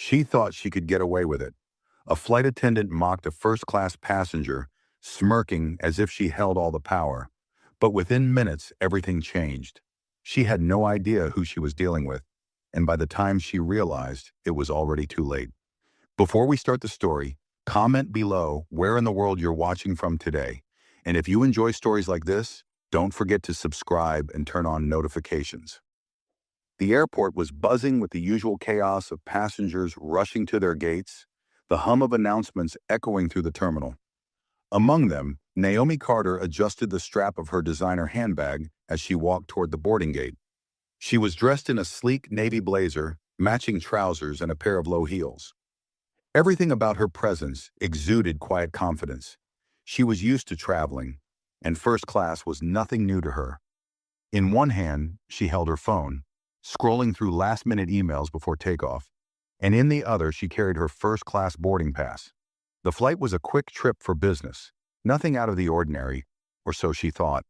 She thought she could get away with it. A flight attendant mocked a first-class passenger, smirking as if she held all the power. But within minutes, everything changed. She had no idea who she was dealing with, and by the time she realized, it was already too late. Before we start the story, comment below where in the world you're watching from today. And if you enjoy stories like this, don't forget to subscribe and turn on notifications. The airport was buzzing with the usual chaos of passengers rushing to their gates, the hum of announcements echoing through the terminal. Among them, Naomi Carter adjusted the strap of her designer handbag as she walked toward the boarding gate. She was dressed in a sleek navy blazer, matching trousers, and a pair of low heels. Everything about her presence exuded quiet confidence. She was used to traveling, and first class was nothing new to her. In one hand, she held her phone, scrolling through last-minute emails before takeoff, and in the other she carried her first-class boarding pass. The flight was a quick trip for business, nothing out of the ordinary, or so she thought.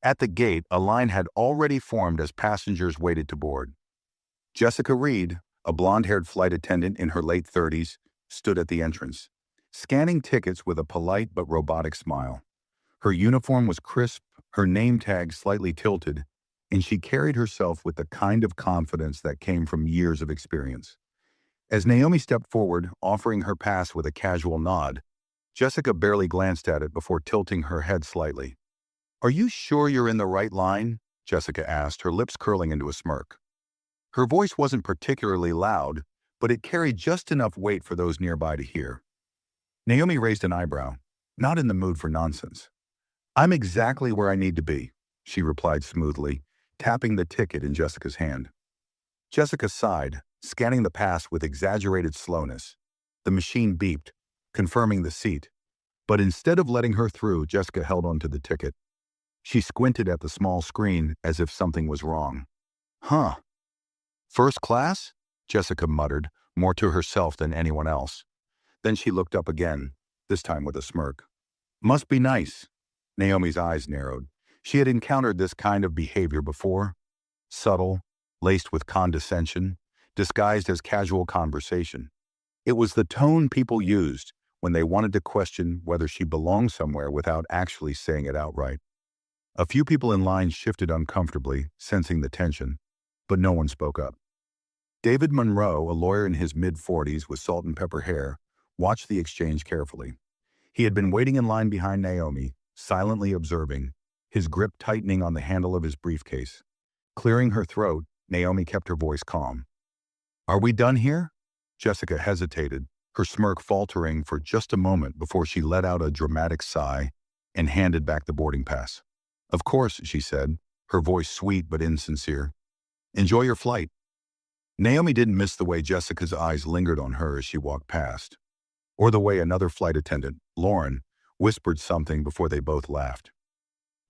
At the gate, a line had already formed as passengers waited to board. Jessica Reed, a blonde-haired flight attendant in her late 30s, stood at the entrance, scanning tickets with a polite but robotic smile. Her uniform was crisp, her name tag slightly tilted, and she carried herself with the kind of confidence that came from years of experience. As Naomi stepped forward, offering her pass with a casual nod, Jessica barely glanced at it before tilting her head slightly. "Are you sure you're in the right line?" Jessica asked, her lips curling into a smirk. Her voice wasn't particularly loud, but it carried just enough weight for those nearby to hear. Naomi raised an eyebrow, not in the mood for nonsense. "I'm exactly where I need to be," she replied smoothly, tapping the ticket in Jessica's hand. Jessica sighed, scanning the pass with exaggerated slowness. The machine beeped, confirming the seat. But instead of letting her through, Jessica held onto the ticket. She squinted at the small screen as if something was wrong. "Huh. First class?" Jessica muttered, more to herself than anyone else. Then she looked up again, this time with a smirk. "Must be nice." Naomi's eyes narrowed. She had encountered this kind of behavior before. Subtle, laced with condescension, disguised as casual conversation. It was the tone people used when they wanted to question whether she belonged somewhere without actually saying it outright. A few people in line shifted uncomfortably, sensing the tension, but no one spoke up. David Monroe, a lawyer in his mid-40s with salt and pepper hair, watched the exchange carefully. He had been waiting in line behind Naomi, silently observing, his grip tightening on the handle of his briefcase. Clearing her throat, Naomi kept her voice calm. "Are we done here?" Jessica hesitated, her smirk faltering for just a moment before she let out a dramatic sigh and handed back the boarding pass. "Of course," she said, her voice sweet but insincere. "Enjoy your flight." Naomi didn't miss the way Jessica's eyes lingered on her as she walked past, or the way another flight attendant, Lauren, whispered something before they both laughed.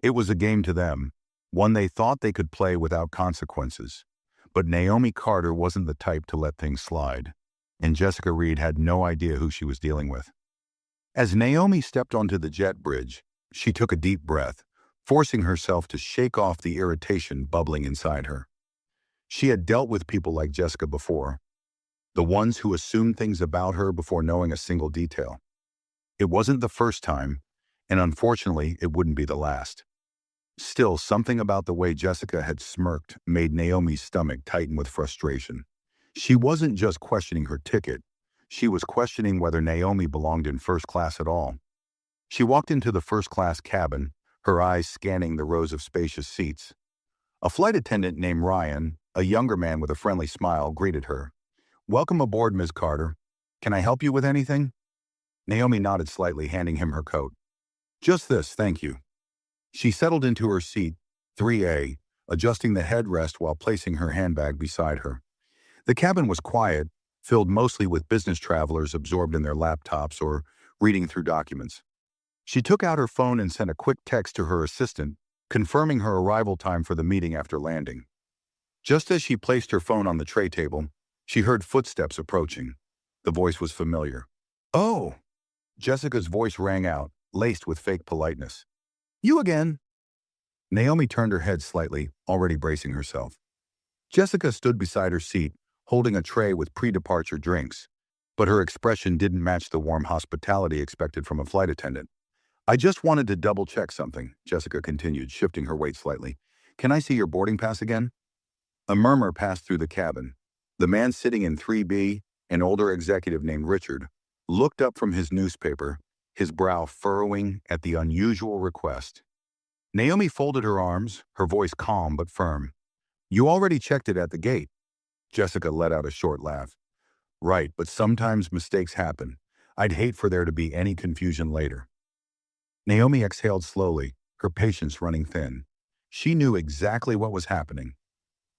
It was a game to them, one they thought they could play without consequences. But Naomi Carter wasn't the type to let things slide, and Jessica Reed had no idea who she was dealing with. As Naomi stepped onto the jet bridge, she took a deep breath, forcing herself to shake off the irritation bubbling inside her. She had dealt with people like Jessica before, the ones who assumed things about her before knowing a single detail. It wasn't the first time, and unfortunately, it wouldn't be the last. Still, something about the way Jessica had smirked made Naomi's stomach tighten with frustration. She wasn't just questioning her ticket, she was questioning whether Naomi belonged in first class at all. She walked into the first-class cabin, her eyes scanning the rows of spacious seats. A flight attendant named Ryan, a younger man with a friendly smile, greeted her. "Welcome aboard, Ms. Carter. Can I help you with anything?" Naomi nodded slightly, handing him her coat. "Just this, thank you." She settled into her seat, 3A, adjusting the headrest while placing her handbag beside her. The cabin was quiet, filled mostly with business travelers absorbed in their laptops or reading through documents. She took out her phone and sent a quick text to her assistant, confirming her arrival time for the meeting after landing. Just as she placed her phone on the tray table, she heard footsteps approaching. The voice was familiar. "Oh!" Jessica's voice rang out, laced with fake politeness. "You again?" Naomi turned her head slightly, already bracing herself. Jessica stood beside her seat, holding a tray with pre-departure drinks, but her expression didn't match the warm hospitality expected from a flight attendant. "I just wanted to double-check something," Jessica continued, shifting her weight slightly. "Can I see your boarding pass again?" A murmur passed through the cabin. The man sitting in 3B, an older executive named Richard, looked up from his newspaper, his brow furrowing at the unusual request. Naomi folded her arms, her voice calm but firm. "You already checked it at the gate." Jessica let out a short laugh. "Right, but sometimes mistakes happen. I'd hate for there to be any confusion later." Naomi exhaled slowly, her patience running thin. She knew exactly what was happening.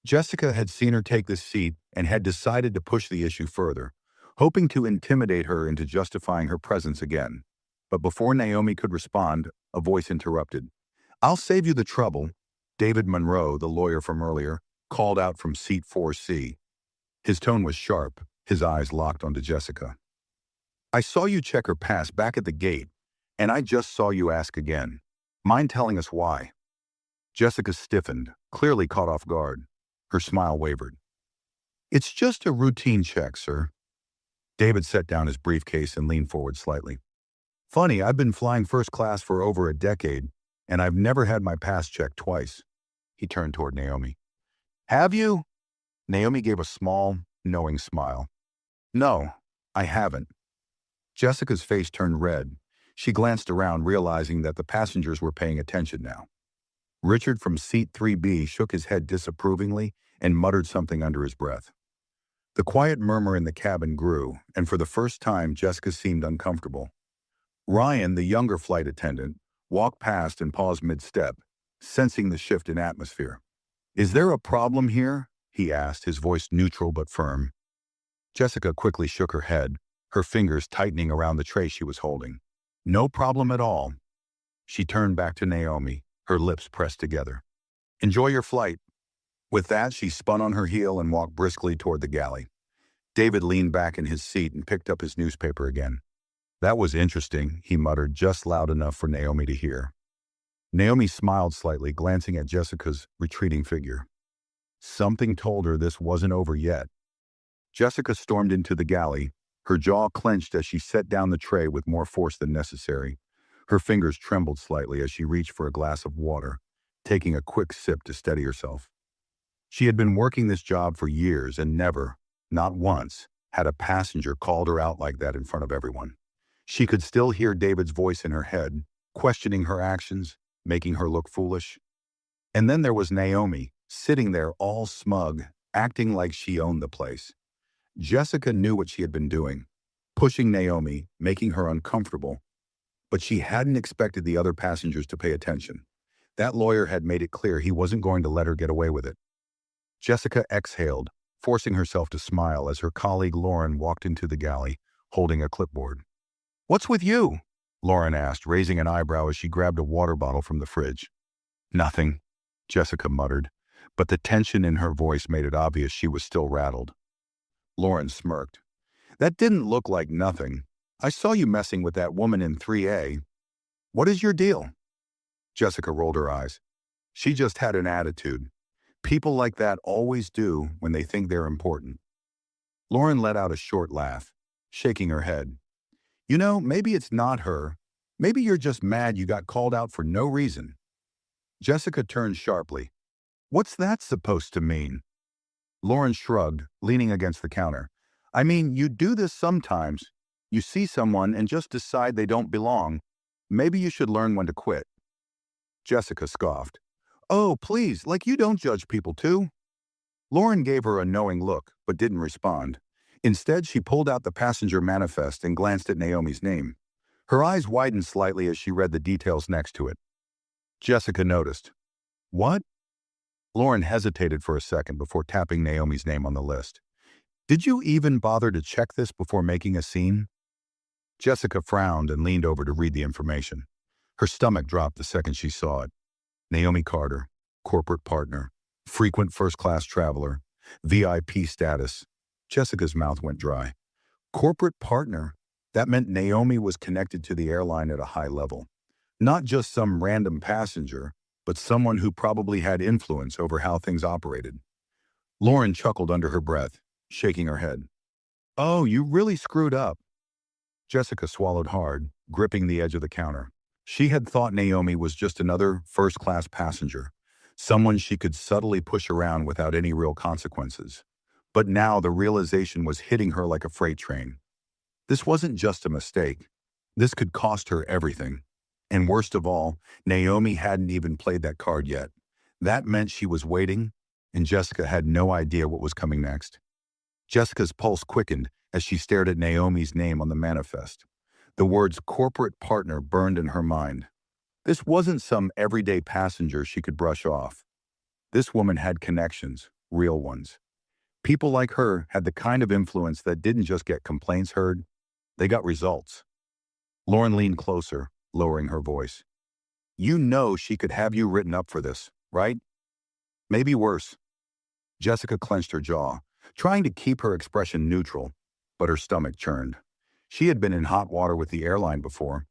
Jessica had seen her take this seat and had decided to push the issue further, hoping to intimidate her into justifying her presence again. But before Naomi could respond, a voice interrupted. "I'll save you the trouble," David Monroe, the lawyer from earlier, called out from seat 4C. His tone was sharp, his eyes locked onto Jessica. "I saw you check her pass back at the gate, and I just saw you ask again. Mind telling us why?" Jessica stiffened, clearly caught off guard. Her smile wavered. "It's just a routine check, sir." David set down his briefcase and leaned forward slightly. "Funny, I've been flying first class for over a decade, and I've never had my pass checked twice." He turned toward Naomi. "Have you?" Naomi gave a small, knowing smile. "No, I haven't." Jessica's face turned red. She glanced around, realizing that the passengers were paying attention now. Richard from seat 3B shook his head disapprovingly and muttered something under his breath. The quiet murmur in the cabin grew, and for the first time Jessica seemed uncomfortable. Ryan, the younger flight attendant, walked past and paused mid-step, sensing the shift in atmosphere. "Is there a problem here?" he asked, his voice neutral but firm. Jessica quickly shook her head, her fingers tightening around the tray she was holding. "No problem at all." She turned back to Naomi, her lips pressed together. "Enjoy your flight." With that, she spun on her heel and walked briskly toward the galley. David leaned back in his seat and picked up his newspaper again. "That was interesting," he muttered, just loud enough for Naomi to hear. Naomi smiled slightly, glancing at Jessica's retreating figure. Something told her this wasn't over yet. Jessica stormed into the galley, her jaw clenched as she set down the tray with more force than necessary. Her fingers trembled slightly as she reached for a glass of water, taking a quick sip to steady herself. She had been working this job for years and never, not once, had a passenger called her out like that in front of everyone. She could still hear David's voice in her head, questioning her actions, making her look foolish. And then there was Naomi, sitting there all smug, acting like she owned the place. Jessica knew what she had been doing, pushing Naomi, making her uncomfortable, but she hadn't expected the other passengers to pay attention. That lawyer had made it clear he wasn't going to let her get away with it. Jessica exhaled, forcing herself to smile as her colleague Lauren walked into the galley, holding a clipboard. "What's with you?" Lauren asked, raising an eyebrow as she grabbed a water bottle from the fridge. "Nothing," Jessica muttered, but the tension in her voice made it obvious she was still rattled. Lauren smirked. "That didn't look like nothing. I saw you messing with that woman in 3A. What is your deal?" Jessica rolled her eyes. She just had an attitude. People like that always do when they think they're important. Lauren let out a short laugh, shaking her head. "You know, maybe it's not her. Maybe you're just mad you got called out for no reason." Jessica turned sharply. "What's that supposed to mean?" Lauren shrugged, leaning against the counter. "I mean, you do this sometimes. You see someone and just decide they don't belong. Maybe you should learn when to quit." Jessica scoffed. "Oh, please, like you don't judge people too." Lauren gave her a knowing look, but didn't respond. Instead, she pulled out the passenger manifest and glanced at Naomi's name. Her eyes widened slightly as she read the details next to it. Jessica noticed. "What?" Lauren hesitated for a second before tapping Naomi's name on the list. "Did you even bother to check this before making a scene?" Jessica frowned and leaned over to read the information. Her stomach dropped the second she saw it. Naomi Carter, corporate partner, frequent first-class traveler, VIP status. Jessica's mouth went dry. Corporate partner? That meant Naomi was connected to the airline at a high level. Not just some random passenger, but someone who probably had influence over how things operated. Lauren chuckled under her breath. shaking her head. Oh, you really screwed up. Jessica swallowed hard, gripping the edge of the counter. She had thought Naomi was just another first-class passenger, someone she could subtly push around without any real consequences. But now the realization was hitting her like a freight train. This wasn't just a mistake. This could cost her everything. And worst of all, Naomi hadn't even played that card yet. That meant she was waiting, and Jessica had no idea what was coming next. Jessica's pulse quickened as she stared at Naomi's name on the manifest. The words corporate partner burned in her mind. This wasn't some everyday passenger she could brush off. This woman had connections, real ones. People like her had the kind of influence that didn't just get complaints heard, they got results. Lauren leaned closer, lowering her voice. You know she could have you written up for this, right? Maybe worse. Jessica clenched her jaw, trying to keep her expression neutral, but her stomach churned. She had been in hot water with the airline before.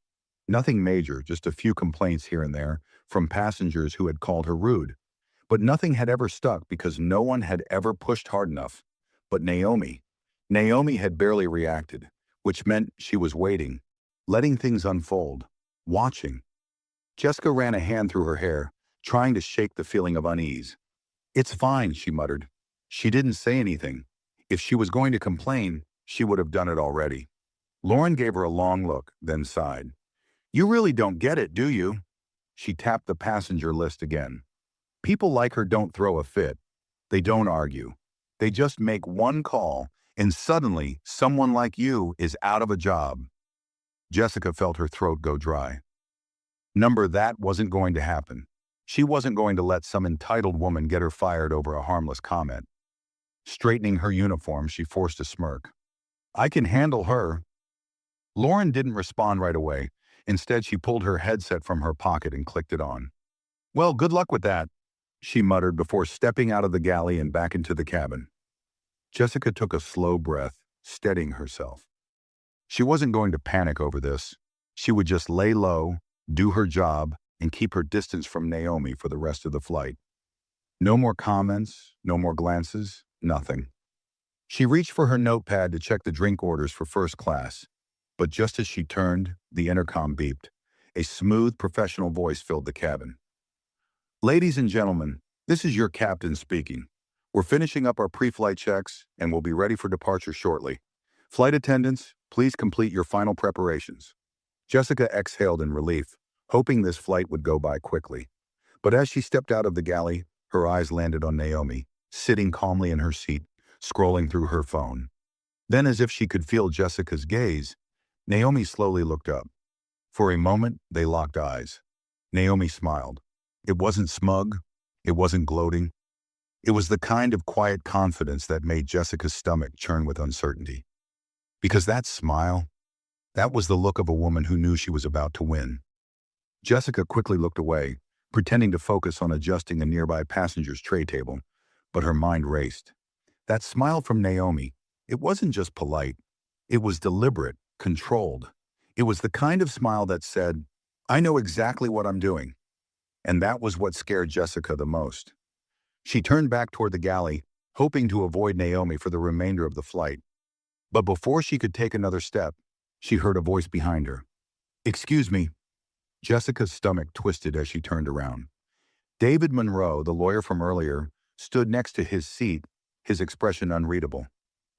Nothing major, just a few complaints here and there from passengers who had called her rude. But nothing had ever stuck because no one had ever pushed hard enough. But Naomi had barely reacted, which meant she was waiting, letting things unfold, watching. Jessica ran a hand through her hair, trying to shake the feeling of unease. It's fine, she muttered. She didn't say anything. If she was going to complain, she would have done it already. Lauren gave her a long look, then sighed. You really don't get it, do you? She tapped the passenger list again. People like her don't throw a fit. They don't argue. They just make one call, and suddenly someone like you is out of a job. Jessica felt her throat go dry. That wasn't going to happen. She wasn't going to let some entitled woman get her fired over a harmless comment. Straightening her uniform, she forced a smirk. I can handle her. Lauren didn't respond right away. Instead, she pulled her headset from her pocket and clicked it on. Well, good luck with that, she muttered before stepping out of the galley and back into the cabin. Jessica took a slow breath, steadying herself. She wasn't going to panic over this. She would just lay low, do her job, and keep her distance from Naomi for the rest of the flight. No more comments, no more glances, nothing. She reached for her notepad to check the drink orders for first class. But just as she turned, the intercom beeped. A smooth, professional voice filled the cabin. Ladies and gentlemen, this is your captain speaking. We're finishing up our pre-flight checks and we'll be ready for departure shortly. Flight attendants, please complete your final preparations. Jessica exhaled in relief, hoping this flight would go by quickly. But as she stepped out of the galley, her eyes landed on Naomi, sitting calmly in her seat, scrolling through her phone. Then, as if she could feel Jessica's gaze, Naomi slowly looked up. For a moment, they locked eyes. Naomi smiled. It wasn't smug. It wasn't gloating. It was the kind of quiet confidence that made Jessica's stomach churn with uncertainty. Because that smile, that was the look of a woman who knew she was about to win. Jessica quickly looked away, pretending to focus on adjusting a nearby passenger's tray table, but her mind raced. That smile from Naomi, it wasn't just polite. It was deliberate, controlled. It was the kind of smile that said, I know exactly what I'm doing. And that was what scared Jessica the most. She turned back toward the galley, hoping to avoid Naomi for the remainder of the flight. But before she could take another step, she heard a voice behind her. Excuse me. Jessica's stomach twisted as she turned around. David Monroe, the lawyer from earlier, stood next to his seat, his expression unreadable.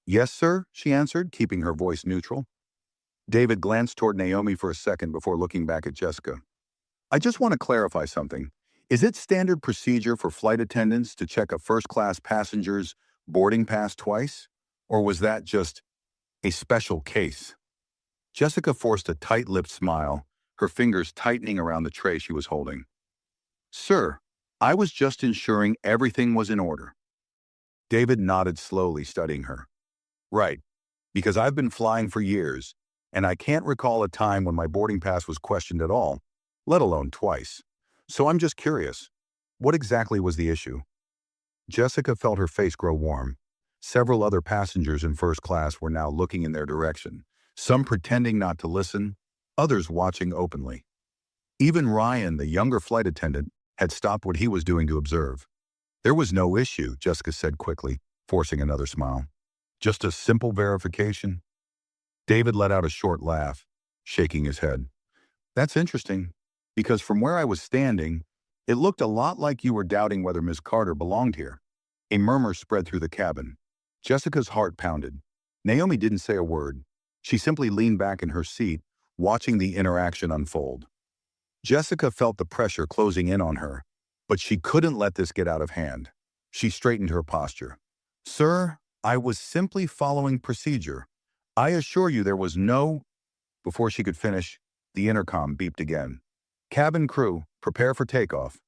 Yes, sir, she answered, keeping her voice neutral. David glanced toward Naomi for a second before looking back at Jessica. I just want to clarify something. Is it standard procedure for flight attendants to check a first-class passenger's boarding pass twice? Or was that just a special case? Jessica forced a tight-lipped smile, her fingers tightening around the tray she was holding. Sir, I was just ensuring everything was in order. David nodded slowly, studying her. Right, because I've been flying for years, and I can't recall a time when my boarding pass was questioned at all, let alone twice. So I'm just curious, what exactly was the issue? Jessica felt her face grow warm. Several other passengers in first class were now looking in their direction, some pretending not to listen, others watching openly. Even Ryan, the younger flight attendant, had stopped what he was doing to observe. There was no issue, Jessica said quickly, forcing another smile. Just a simple verification? David let out a short laugh, shaking his head. That's interesting, because from where I was standing, it looked a lot like you were doubting whether Miss Carter belonged here. A murmur spread through the cabin. Jessica's heart pounded. Naomi didn't say a word. She simply leaned back in her seat, watching the interaction unfold. Jessica felt the pressure closing in on her, but she couldn't let this get out of hand. She straightened her posture. Sir, I was simply following procedure. I assure you there was no... Before she could finish, the intercom beeped again. Cabin crew, prepare for takeoff.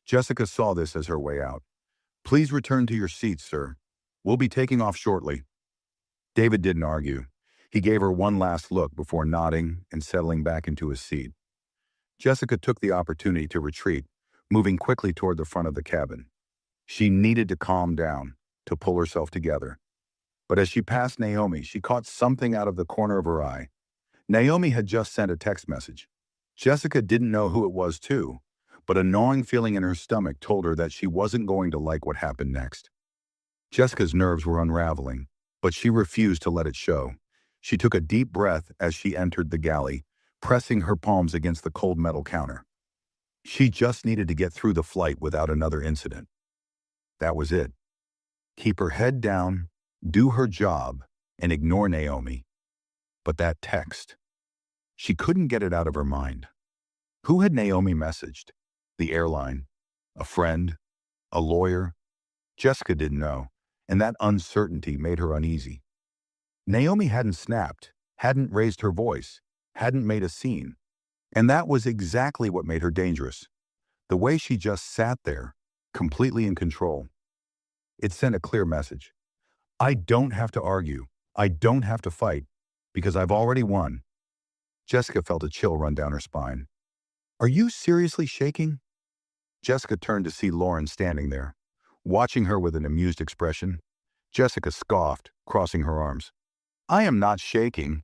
Jessica saw this as her way out. Please return to your seats, sir. We'll be taking off shortly. David didn't argue. He gave her one last look before nodding and settling back into his seat. Jessica took the opportunity to retreat, moving quickly toward the front of the cabin. She needed to calm down, to pull herself together. But as she passed Naomi, she caught something out of the corner of her eye. Naomi had just sent a text message. Jessica didn't know who it was too, but a gnawing feeling in her stomach told her that she wasn't going to like what happened next. Jessica's nerves were unraveling, but she refused to let it show. She took a deep breath as she entered the galley, pressing her palms against the cold metal counter. She just needed to get through the flight without another incident. That was it. Keep her head down, do her job, and ignore Naomi. But that text. She couldn't get it out of her mind. Who had Naomi messaged? The airline? A friend? A lawyer? Jessica didn't know, and that uncertainty made her uneasy. Naomi hadn't snapped, hadn't raised her voice, hadn't made a scene. And that was exactly what made her dangerous. The way she just sat there, completely in control. It sent a clear message. I don't have to argue. I don't have to fight, because I've already won. Jessica felt a chill run down her spine. Are you seriously shaking? Jessica turned to see Lauren standing there, watching her with an amused expression. Jessica scoffed, crossing her arms. I am not shaking,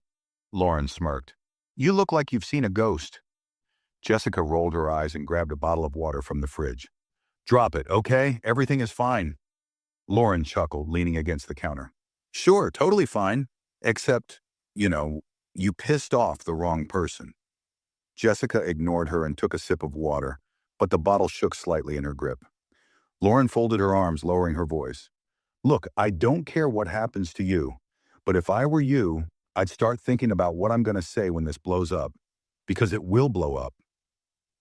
Lauren smirked. You look like you've seen a ghost. Jessica rolled her eyes and grabbed a bottle of water from the fridge. Drop it, okay? Everything is fine. Lauren chuckled, leaning against the counter. Sure, totally fine. Except, you pissed off the wrong person. Jessica ignored her and took a sip of water, but the bottle shook slightly in her grip. Lauren folded her arms, lowering her voice. Look, I don't care what happens to you, but if I were you, I'd start thinking about what I'm going to say when this blows up, because it will blow up.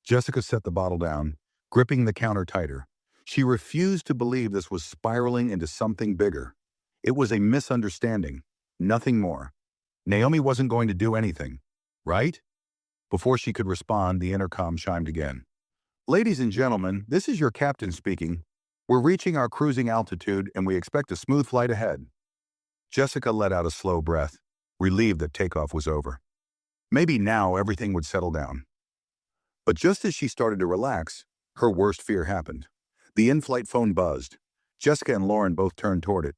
Jessica set the bottle down, gripping the counter tighter. She refused to believe this was spiraling into something bigger. It was a misunderstanding, nothing more. Naomi wasn't going to do anything, right? Before she could respond, the intercom chimed again. Ladies and gentlemen, this is your captain speaking. We're reaching our cruising altitude and we expect a smooth flight ahead. Jessica let out a slow breath, relieved that takeoff was over. Maybe now everything would settle down. But just as she started to relax, her worst fear happened. The in-flight phone buzzed. Jessica and Lauren both turned toward it.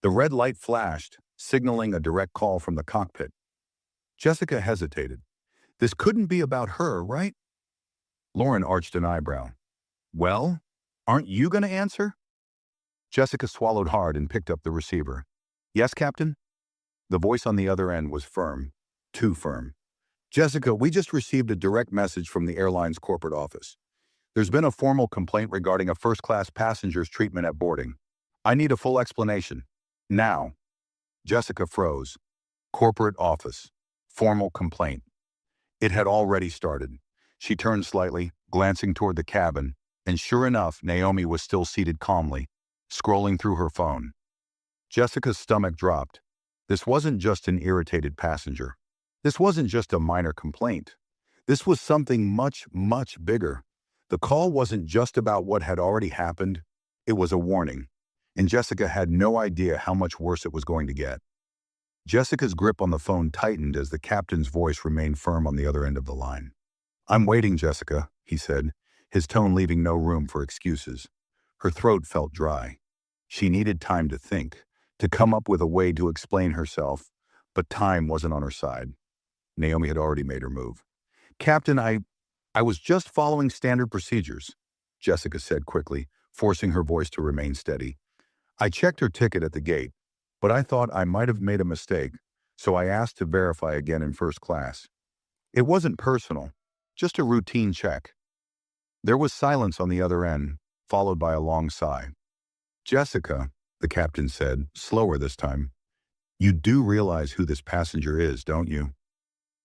The red light flashed, signaling a direct call from the cockpit. Jessica hesitated. This couldn't be about her, right? Lauren arched an eyebrow. Well, aren't you going to answer? Jessica swallowed hard and picked up the receiver. Yes, Captain? The voice on the other end was firm, too firm. Jessica, we just received a direct message from the airline's corporate office. There's been a formal complaint regarding a first-class passenger's treatment at boarding. I need a full explanation. Now. Jessica froze. Corporate office. Formal complaint. It had already started. She turned slightly, glancing toward the cabin, and sure enough, Naomi was still seated calmly, scrolling through her phone. Jessica's stomach dropped. This wasn't just an irritated passenger. This wasn't just a minor complaint. This was something much, much bigger. The call wasn't just about what had already happened. It was a warning, and Jessica had no idea how much worse it was going to get. Jessica's grip on the phone tightened as the captain's voice remained firm on the other end of the line. I'm waiting, Jessica, he said, his tone leaving no room for excuses. Her throat felt dry. She needed time to think, to come up with a way to explain herself, but time wasn't on her side. Naomi had already made her move. Captain, I was just following standard procedures, Jessica said quickly, forcing her voice to remain steady. I checked her ticket at the gate, but I thought I might have made a mistake, so I asked to verify again in first class. It wasn't personal, just a routine check. There was silence on the other end, followed by a long sigh. Jessica, the captain said, slower this time. You do realize who this passenger is, don't you?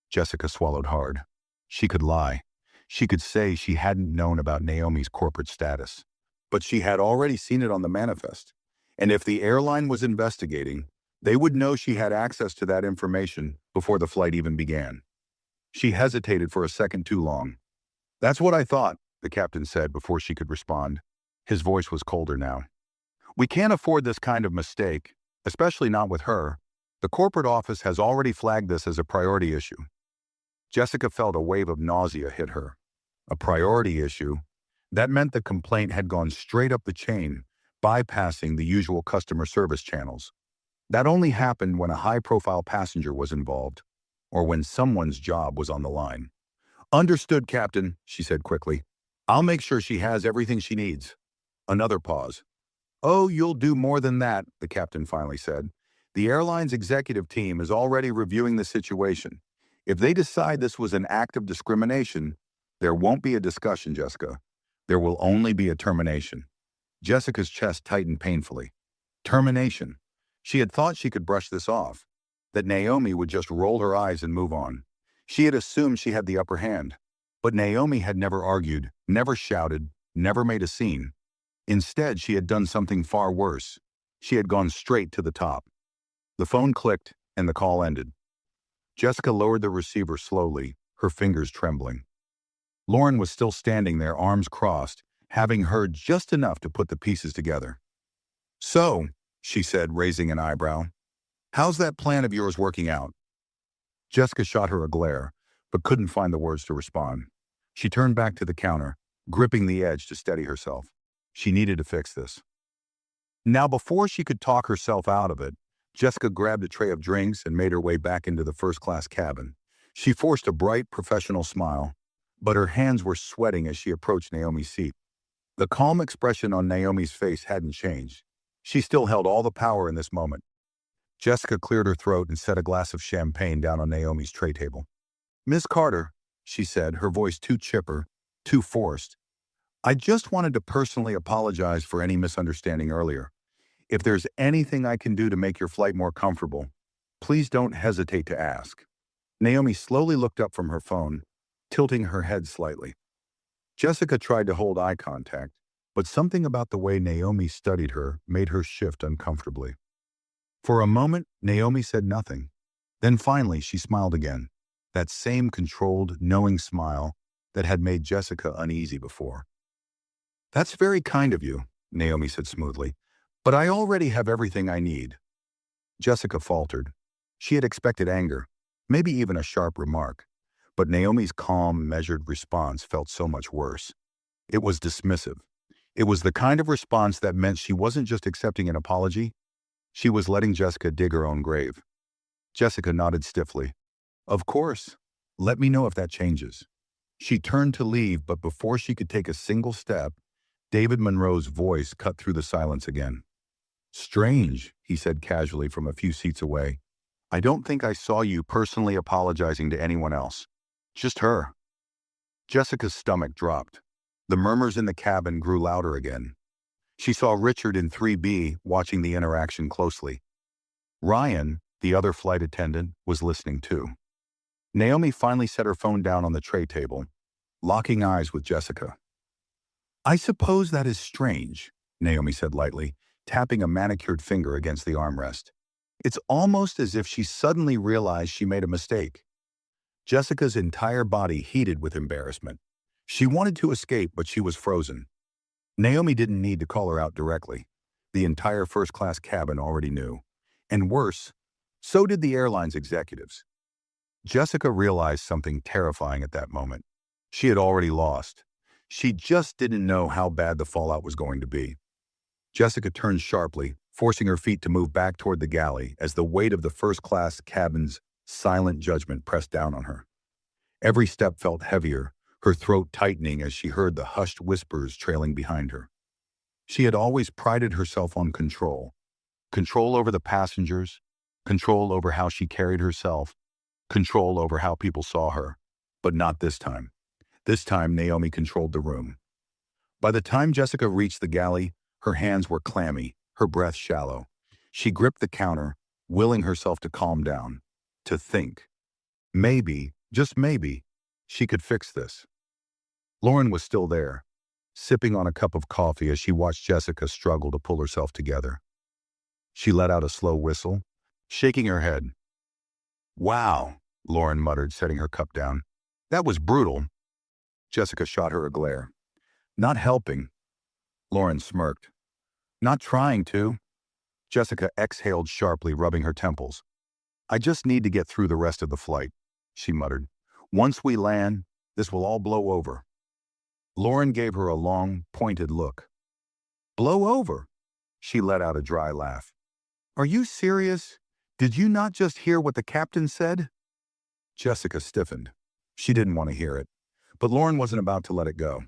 Jessica swallowed hard. She could lie. She could say she hadn't known about Naomi's corporate status. But she had already seen it on the manifest. And if the airline was investigating, they would know she had access to that information before the flight even began. She hesitated for a second too long. That's what I thought, the captain said before she could respond. His voice was colder now. We can't afford this kind of mistake, especially not with her. The corporate office has already flagged this as a priority issue. Jessica felt a wave of nausea hit her. A priority issue? That meant the complaint had gone straight up the chain, bypassing the usual customer service channels. That only happened when a high-profile passenger was involved, or when someone's job was on the line. Understood, Captain, she said quickly. I'll make sure she has everything she needs. Another pause. Oh, you'll do more than that, the captain finally said. The airline's executive team is already reviewing the situation. If they decide this was an act of discrimination, there won't be a discussion, Jessica. There will only be a termination. Jessica's chest tightened painfully. Termination. She had thought she could brush this off, that Naomi would just roll her eyes and move on. She had assumed she had the upper hand. But Naomi had never argued, never shouted, never made a scene. Instead, she had done something far worse. She had gone straight to the top. The phone clicked, and the call ended. Jessica lowered the receiver slowly, her fingers trembling. Lauren was still standing there, arms crossed, having heard just enough to put the pieces together. So, she said, raising an eyebrow, how's that plan of yours working out? Jessica shot her a glare, but couldn't find the words to respond. She turned back to the counter, gripping the edge to steady herself. She needed to fix this. Now, before she could talk herself out of it, Jessica grabbed a tray of drinks and made her way back into the first-class cabin. She forced a bright, professional smile, but her hands were sweating as she approached Naomi's seat. The calm expression on Naomi's face hadn't changed. She still held all the power in this moment. Jessica cleared her throat and set a glass of champagne down on Naomi's tray table. Miss Carter, she said, her voice too chipper, too forced. I just wanted to personally apologize for any misunderstanding earlier. If there's anything I can do to make your flight more comfortable, please don't hesitate to ask. Naomi slowly looked up from her phone, tilting her head slightly. Jessica tried to hold eye contact, but something about the way Naomi studied her made her shift uncomfortably. For a moment, Naomi said nothing. Then finally, she smiled again, that same controlled, knowing smile that had made Jessica uneasy before. That's very kind of you, Naomi said smoothly, but I already have everything I need. Jessica faltered. She had expected anger, maybe even a sharp remark, but Naomi's calm, measured response felt so much worse. It was dismissive. It was the kind of response that meant she wasn't just accepting an apology, she was letting Jessica dig her own grave. Jessica nodded stiffly. Of course. Let me know if that changes. She turned to leave, but before she could take a single step, David Monroe's voice cut through the silence again. Strange, he said casually from a few seats away. I don't think I saw you personally apologizing to anyone else. Just her. Jessica's stomach dropped. The murmurs in the cabin grew louder again. She saw Richard in 3B watching the interaction closely. Ryan, the other flight attendant, was listening too. Naomi finally set her phone down on the tray table, locking eyes with Jessica. I suppose that is strange, Naomi said lightly, tapping a manicured finger against the armrest. It's almost as if she suddenly realized she made a mistake. Jessica's entire body heated with embarrassment. She wanted to escape, but she was frozen. Naomi didn't need to call her out directly. The entire first-class cabin already knew. And worse, so did the airline's executives. Jessica realized something terrifying at that moment. She had already lost. She just didn't know how bad the fallout was going to be. Jessica turned sharply, forcing her feet to move back toward the galley as the weight of the first-class cabin's silent judgment pressed down on her. Every step felt heavier, her throat tightening as she heard the hushed whispers trailing behind her. She had always prided herself on control, Control over the passengers, control over how she carried herself, control over how people saw her. But not this time. This time, Naomi controlled the room. By the time Jessica reached the galley, her hands were clammy, her breath shallow. She gripped the counter, willing herself to calm down, to think. Maybe, just maybe, she could fix this. Lauren was still there, sipping on a cup of coffee as she watched Jessica struggle to pull herself together. She let out a slow whistle, shaking her head. "Wow," Lauren muttered, setting her cup down. "That was brutal." Jessica shot her a glare. "Not helping." Lauren smirked. "Not trying to." Jessica exhaled sharply, rubbing her temples. "I just need to get through the rest of the flight," she muttered. "Once we land, this will all blow over." Lauren gave her a long, pointed look. "Blow over?" She let out a dry laugh. "Are you serious? Did you not just hear what the captain said?" Jessica stiffened. She didn't want to hear it, but Lauren wasn't about to let it go.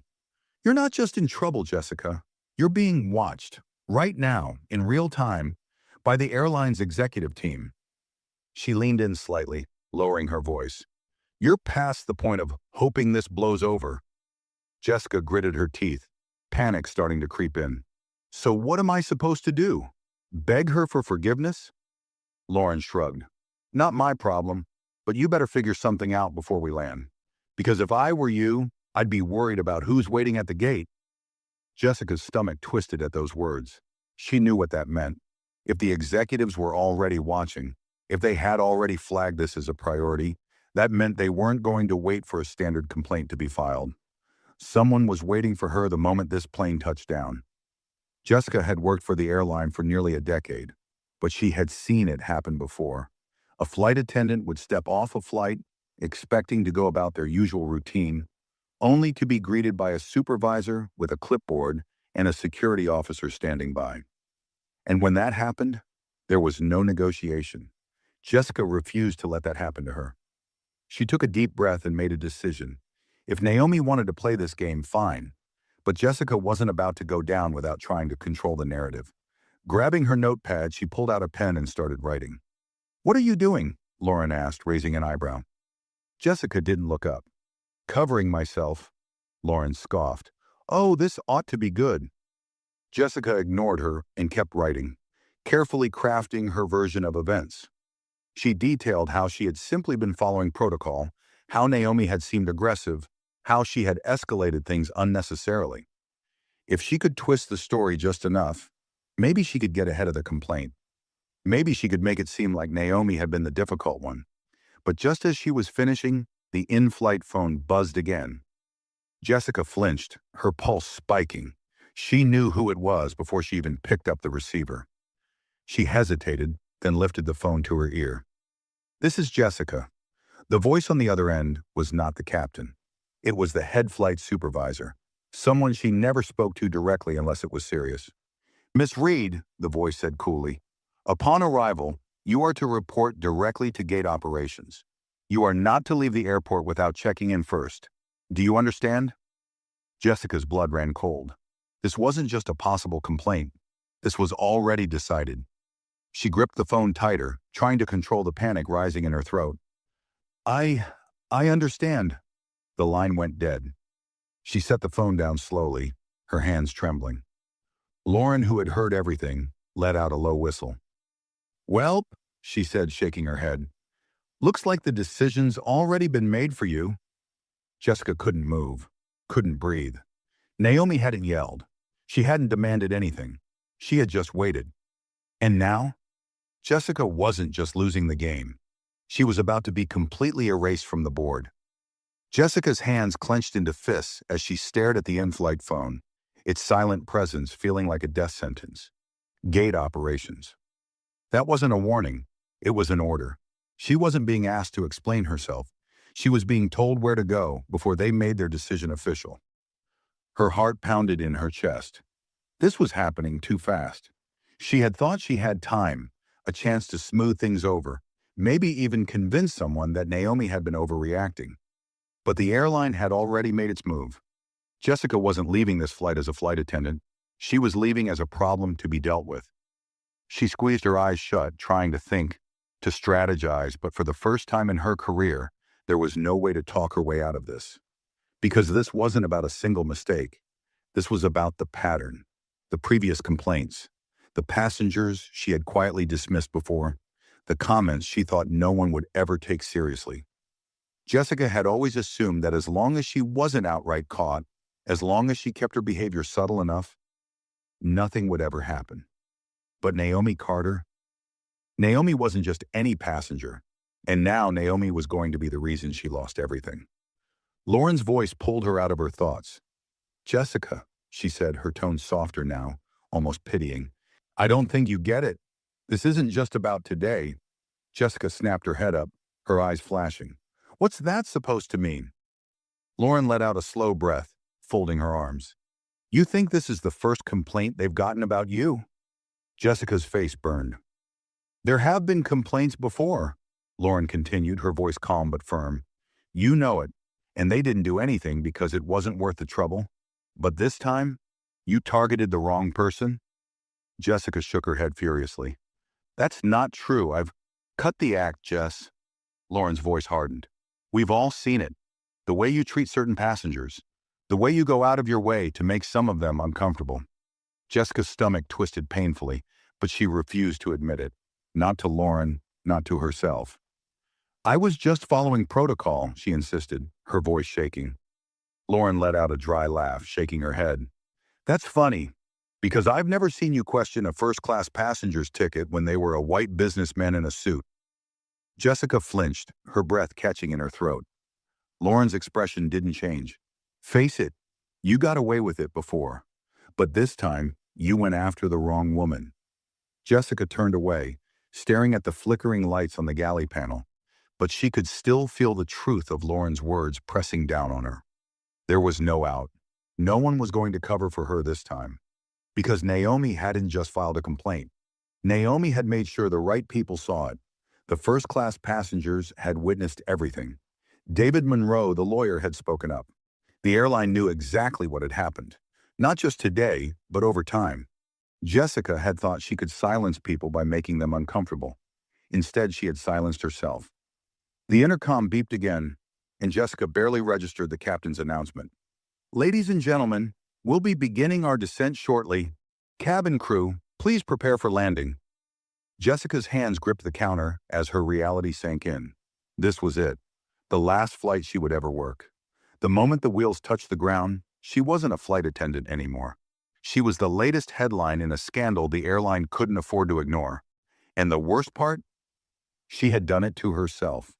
"You're not just in trouble, Jessica. You're being watched, right now, in real time, by the airline's executive team." She leaned in slightly, lowering her voice. "You're past the point of hoping this blows over." Jessica gritted her teeth, panic starting to creep in. "So what am I supposed to do? Beg her for forgiveness?" Lauren shrugged. "Not my problem, but you better figure something out before we land. Because if I were you, I'd be worried about who's waiting at the gate." Jessica's stomach twisted at those words. She knew what that meant. If the executives were already watching, if they had already flagged this as a priority, that meant they weren't going to wait for a standard complaint to be filed. Someone was waiting for her the moment this plane touched down. Jessica had worked for the airline for nearly a decade, but she had seen it happen before. A flight attendant would step off a flight, expecting to go about their usual routine, only to be greeted by a supervisor with a clipboard and a security officer standing by. And when that happened, there was no negotiation. Jessica refused to let that happen to her. She took a deep breath and made a decision. If Naomi wanted to play this game, fine. But Jessica wasn't about to go down without trying to control the narrative. Grabbing her notepad, she pulled out a pen and started writing. "What are you doing?" Lauren asked, raising an eyebrow. Jessica didn't look up. "Covering myself," Lauren scoffed. "Oh, this ought to be good." Jessica ignored her and kept writing, carefully crafting her version of events. She detailed how she had simply been following protocol, how Naomi had seemed aggressive, how she had escalated things unnecessarily. If she could twist the story just enough, maybe she could get ahead of the complaint. Maybe she could make it seem like Naomi had been the difficult one. But just as she was finishing, the in-flight phone buzzed again. Jessica flinched, her pulse spiking. She knew who it was before she even picked up the receiver. She hesitated, then lifted the phone to her ear. "This is Jessica." The voice on the other end was not the captain. It was the head flight supervisor, someone she never spoke to directly unless it was serious. "Miss Reed," the voice said coolly, "upon arrival, you are to report directly to gate operations. You are not to leave the airport without checking in first. Do you understand?" Jessica's blood ran cold. This wasn't just a possible complaint. This was already decided. She gripped the phone tighter, trying to control the panic rising in her throat. I understand." The line went dead. She set the phone down slowly, her hands trembling. Lauren, who had heard everything, let out a low whistle. "Well," she said, shaking her head, "looks like the decision's already been made for you." Jessica couldn't move, couldn't breathe. Naomi hadn't yelled. She hadn't demanded anything. She had just waited. And now, Jessica wasn't just losing the game. She was about to be completely erased from the board. Jessica's hands clenched into fists as she stared at the in-flight phone, its silent presence feeling like a death sentence. Gate operations. That wasn't a warning. It was an order. She wasn't being asked to explain herself. She was being told where to go before they made their decision official. Her heart pounded in her chest. This was happening too fast. She had thought she had time, a chance to smooth things over, maybe even convince someone that Naomi had been overreacting. But the airline had already made its move. Jessica wasn't leaving this flight as a flight attendant. She was leaving as a problem to be dealt with. She squeezed her eyes shut, trying to think, to strategize, but for the first time in her career, there was no way to talk her way out of this. Because this wasn't about a single mistake. This was about the pattern, the previous complaints, the passengers she had quietly dismissed before, the comments she thought no one would ever take seriously. Jessica had always assumed that as long as she wasn't outright caught, as long as she kept her behavior subtle enough, nothing would ever happen. But Naomi Carter? Naomi wasn't just any passenger, and now Naomi was going to be the reason she lost everything. Lauren's voice pulled her out of her thoughts. "Jessica," she said, her tone softer now, almost pitying. "I don't think you get it. This isn't just about today." Jessica snapped her head up, her eyes flashing. "What's that supposed to mean?" Lauren let out a slow breath, folding her arms. "You think this is the first complaint they've gotten about you?" Jessica's face burned. "There have been complaints before," Lauren continued, her voice calm but firm. "You know it, and they didn't do anything because it wasn't worth the trouble. But this time, you targeted the wrong person?" Jessica shook her head furiously. "That's not true. I've cut the act, Jess." Lauren's voice hardened. "We've all seen it. The way you treat certain passengers. The way you go out of your way to make some of them uncomfortable." Jessica's stomach twisted painfully, but she refused to admit it. Not to Lauren, not to herself. "I was just following protocol," she insisted, her voice shaking. Lauren let out a dry laugh, shaking her head. "That's funny, because I've never seen you question a first-class passenger's ticket when they were a white businessman in a suit." Jessica flinched, her breath catching in her throat. Lauren's expression didn't change. "Face it, you got away with it before. But this time, you went after the wrong woman." Jessica turned away, staring at the flickering lights on the galley panel, but she could still feel the truth of Lauren's words pressing down on her. There was no out. No one was going to cover for her this time. Because Naomi hadn't just filed a complaint. Naomi had made sure the right people saw it. The first-class passengers had witnessed everything. David Monroe, the lawyer, had spoken up. The airline knew exactly what had happened. Not just today, but over time. Jessica had thought she could silence people by making them uncomfortable. Instead, she had silenced herself. The intercom beeped again, and Jessica barely registered the captain's announcement. "Ladies and gentlemen, we'll be beginning our descent shortly. Cabin crew, please prepare for landing." Jessica's hands gripped the counter as her reality sank in. This was it. The last flight she would ever work. The moment the wheels touched the ground, she wasn't a flight attendant anymore. She was the latest headline in a scandal the airline couldn't afford to ignore. And the worst part? She had done it to herself.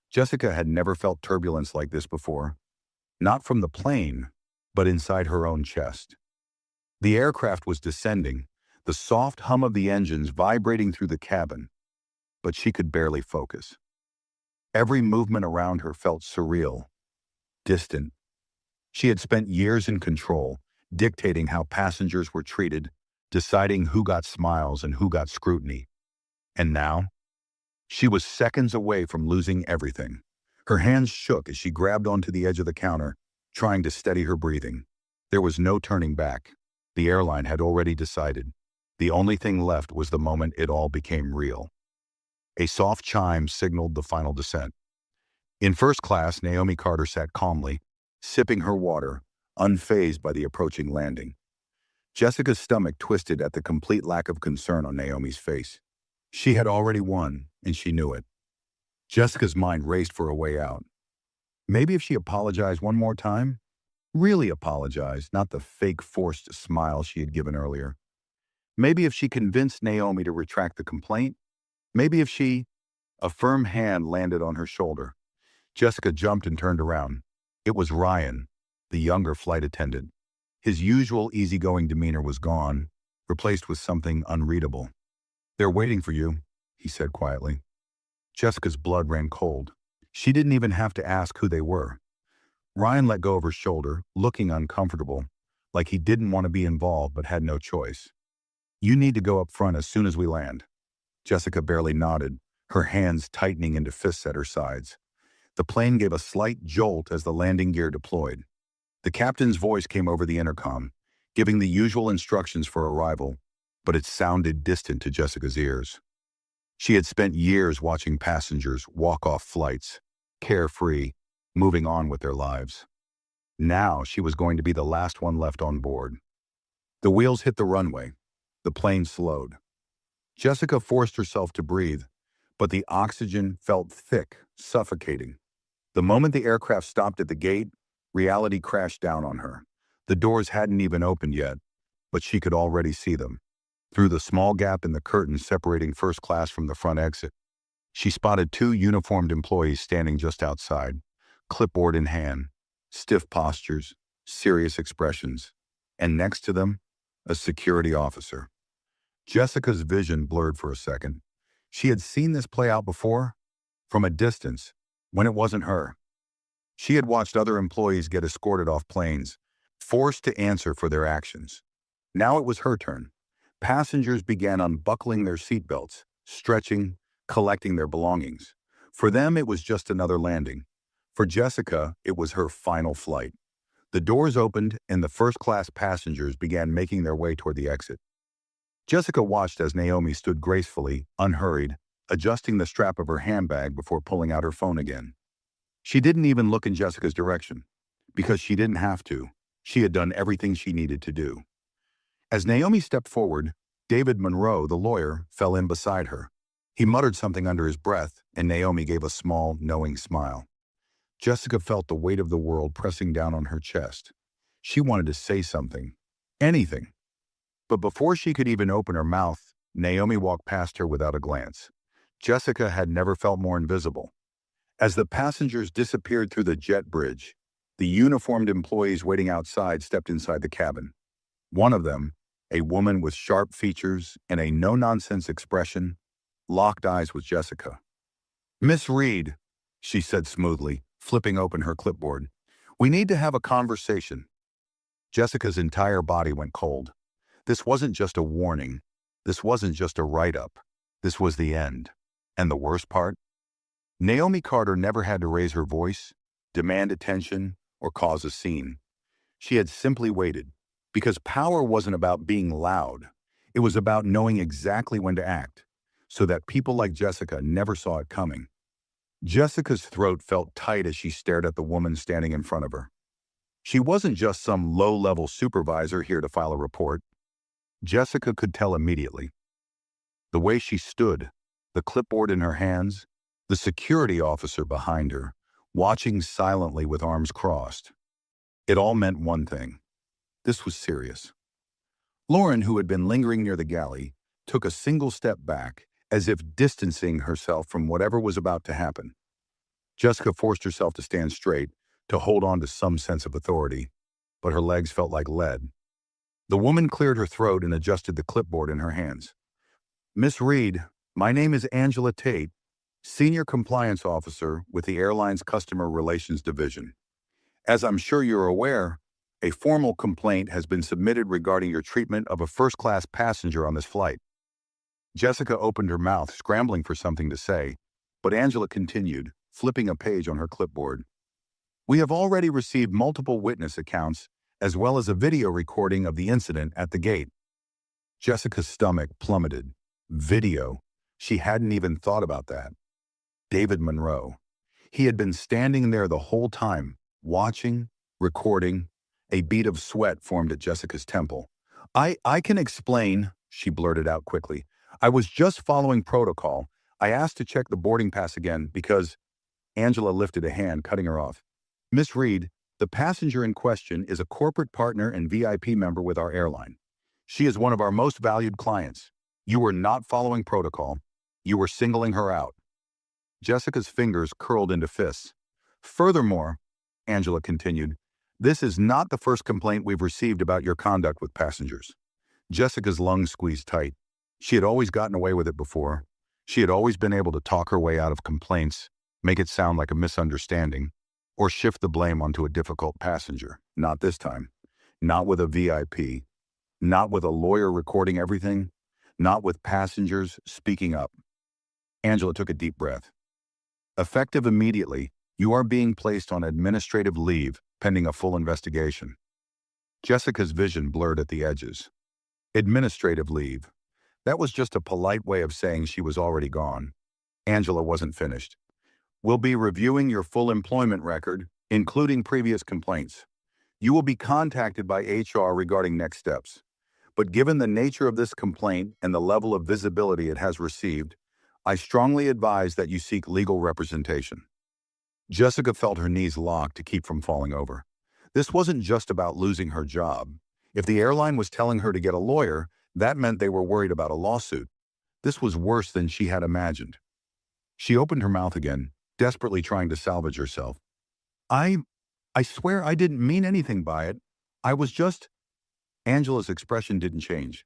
Jessica had never felt turbulence like this before. Not from the plane, but inside her own chest. The aircraft was descending, the soft hum of the engines vibrating through the cabin, but she could barely focus. Every movement around her felt surreal, distant. She had spent years in control, dictating how passengers were treated, deciding who got smiles and who got scrutiny. And now, she was seconds away from losing everything. Her hands shook as she grabbed onto the edge of the counter, trying to steady her breathing. There was no turning back. The airline had already decided. The only thing left was the moment it all became real. A soft chime signaled the final descent. In first class, Naomi Carter sat calmly, sipping her water, unfazed by the approaching landing. Jessica's stomach twisted at the complete lack of concern on Naomi's face. She had already won, and she knew it. Jessica's mind raced for a way out. Maybe if she apologized one more time? Really apologized, not the fake forced smile she had given earlier. Maybe if she convinced Naomi to retract the complaint? Maybe if she... A firm hand landed on her shoulder. Jessica jumped and turned around. It was Ryan, the younger flight attendant. His usual easygoing demeanor was gone, replaced with something unreadable. "They're waiting for you," he said quietly. Jessica's blood ran cold. She didn't even have to ask who they were. Ryan let go of her shoulder, looking uncomfortable, like he didn't want to be involved but had no choice. "You need to go up front as soon as we land." Jessica barely nodded, her hands tightening into fists at her sides. The plane gave a slight jolt as the landing gear deployed. The captain's voice came over the intercom, giving the usual instructions for arrival. but it sounded distant to Jessica's ears. She had spent years watching passengers walk off flights, carefree, moving on with their lives. Now she was going to be the last one left on board. The wheels hit the runway. The plane slowed. Jessica forced herself to breathe, but the oxygen felt thick, suffocating. The moment the aircraft stopped at the gate, reality crashed down on her. The doors hadn't even opened yet, but she could already see them. Through the small gap in the curtain separating first class from the front exit, she spotted two uniformed employees standing just outside, clipboard in hand, stiff postures, serious expressions, and next to them, a security officer. Jessica's vision blurred for a second. She had seen this play out before, from a distance, when it wasn't her. She had watched other employees get escorted off planes, forced to answer for their actions. Now it was her turn. Passengers began unbuckling their seatbelts, stretching, collecting their belongings. For them, it was just another landing. For Jessica, it was her final flight. The doors opened and the first-class passengers began making their way toward the exit. Jessica watched as Naomi stood gracefully, unhurried, adjusting the strap of her handbag before pulling out her phone again. She didn't even look in Jessica's direction, because she didn't have to. She had done everything she needed to do. As Naomi stepped forward, David Monroe, the lawyer, fell in beside her. He muttered something under his breath, and Naomi gave a small, knowing smile. Jessica felt the weight of the world pressing down on her chest. She wanted to say something, anything. But before she could even open her mouth, Naomi walked past her without a glance. Jessica had never felt more invisible. As the passengers disappeared through the jet bridge, the uniformed employees waiting outside stepped inside the cabin. One of them, a woman with sharp features and a no-nonsense expression, locked eyes with Jessica. "Miss Reed," she said smoothly, flipping open her clipboard. "We need to have a conversation." Jessica's entire body went cold. This wasn't just a warning. This wasn't just a write-up. This was the end. And the worst part? Naomi Carter never had to raise her voice, demand attention, or cause a scene. She had simply waited, because power wasn't about being loud. It was about knowing exactly when to act, so that people like Jessica never saw it coming. Jessica's throat felt tight as she stared at the woman standing in front of her. She wasn't just some low-level supervisor here to file a report. Jessica could tell immediately. The way she stood, the clipboard in her hands, the security officer behind her, watching silently with arms crossed. It all meant one thing. This was serious. Lauren, who had been lingering near the galley, took a single step back, as if distancing herself from whatever was about to happen. Jessica forced herself to stand straight, to hold on to some sense of authority, but her legs felt like lead. The woman cleared her throat and adjusted the clipboard in her hands. "Miss Reed, my name is Angela Tate, Senior Compliance Officer with the airline's Customer Relations Division. As I'm sure you're aware, a formal complaint has been submitted regarding your treatment of a first-class passenger on this flight." Jessica opened her mouth, scrambling for something to say, but Angela continued, flipping a page on her clipboard. "We have already received multiple witness accounts, as well as a video recording of the incident at the gate." Jessica's stomach plummeted. Video. She hadn't even thought about that. David Monroe. He had been standing there the whole time, watching, recording. A bead of sweat formed at Jessica's temple. I can explain," she blurted out quickly. "I was just following protocol. I asked to check the boarding pass again because—" Angela lifted a hand, cutting her off. "Miss Reed, the passenger in question is a corporate partner and VIP member with our airline. She is one of our most valued clients. You were not following protocol. You were singling her out." Jessica's fingers curled into fists. "Furthermore," Angela continued, "this is not the first complaint we've received about your conduct with passengers." Jessica's lungs squeezed tight. She had always gotten away with it before. She had always been able to talk her way out of complaints, make it sound like a misunderstanding, or shift the blame onto a difficult passenger. Not this time. Not with a VIP. Not with a lawyer recording everything. Not with passengers speaking up. Angela took a deep breath. "Effective immediately, you are being placed on administrative leave pending a full investigation." Jessica's vision blurred at the edges. Administrative leave. That was just a polite way of saying she was already gone. Angela wasn't finished. We'll be reviewing your full employment record, including previous complaints. You will be contacted by HR regarding next steps. But given the nature of this complaint and the level of visibility it has received, I strongly advise that you seek legal representation. Jessica felt her knees lock to keep from falling over. This wasn't just about losing her job. If the airline was telling her to get a lawyer, that meant they were worried about a lawsuit. This was worse than she had imagined. She opened her mouth again, desperately trying to salvage herself. I swear I didn't mean anything by it. I was just... Angela's expression didn't change.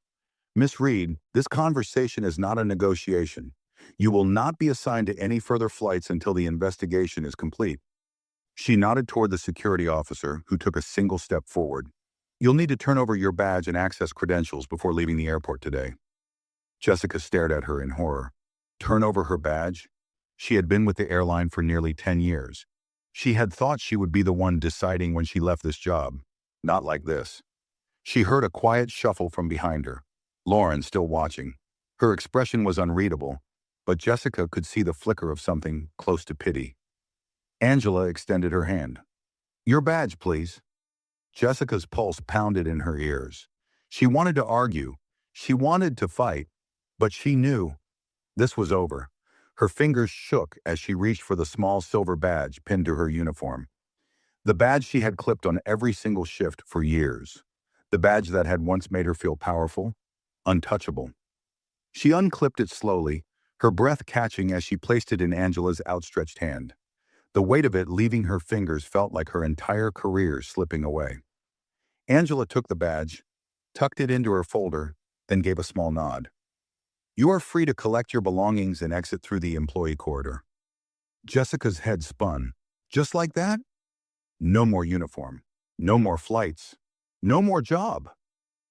Miss Reed, this conversation is not a negotiation. You will not be assigned to any further flights until the investigation is complete. She nodded toward the security officer, who took a single step forward. You'll need to turn over your badge and access credentials before leaving the airport today. Jessica stared at her in horror. Turn over her badge? She had been with the airline for nearly 10 years. She had thought she would be the one deciding when she left this job. Not like this. She heard a quiet shuffle from behind her. Lauren still watching. Her expression was unreadable, but Jessica could see the flicker of something close to pity. Angela extended her hand. Your badge, please. Jessica's pulse pounded in her ears. She wanted to argue. She wanted to fight, but she knew this was over. Her fingers shook as she reached for the small silver badge pinned to her uniform. The badge she had clipped on every single shift for years. The badge that had once made her feel powerful, untouchable. She unclipped it slowly, her breath catching as she placed it in Angela's outstretched hand. The weight of it leaving her fingers felt like her entire career slipping away. Angela took the badge, tucked it into her folder, then gave a small nod. You are free to collect your belongings and exit through the employee corridor. Jessica's head spun. Just like that? No more uniform. No more flights. No more job.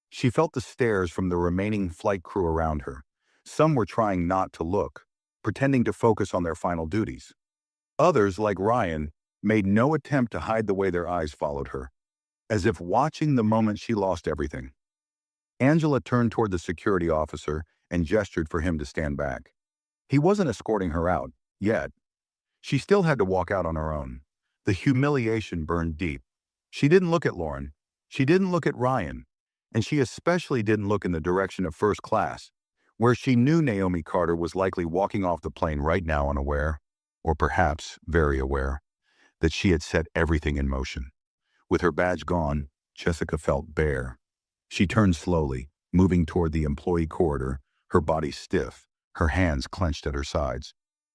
She felt the stares from the remaining flight crew around her. Some were trying not to look, pretending to focus on their final duties. Others, like Ryan, made no attempt to hide the way their eyes followed her, as if watching the moment she lost everything. Angela turned toward the security officer and gestured for him to stand back. He wasn't escorting her out, yet. She still had to walk out on her own. The humiliation burned deep. She didn't look at Lauren. She didn't look at Ryan. And she especially didn't look in the direction of first class, where she knew Naomi Carter was likely walking off the plane right now unaware, or perhaps very aware, that she had set everything in motion. With her badge gone, Jessica felt bare. She turned slowly, moving toward the employee corridor, her body stiff, her hands clenched at her sides.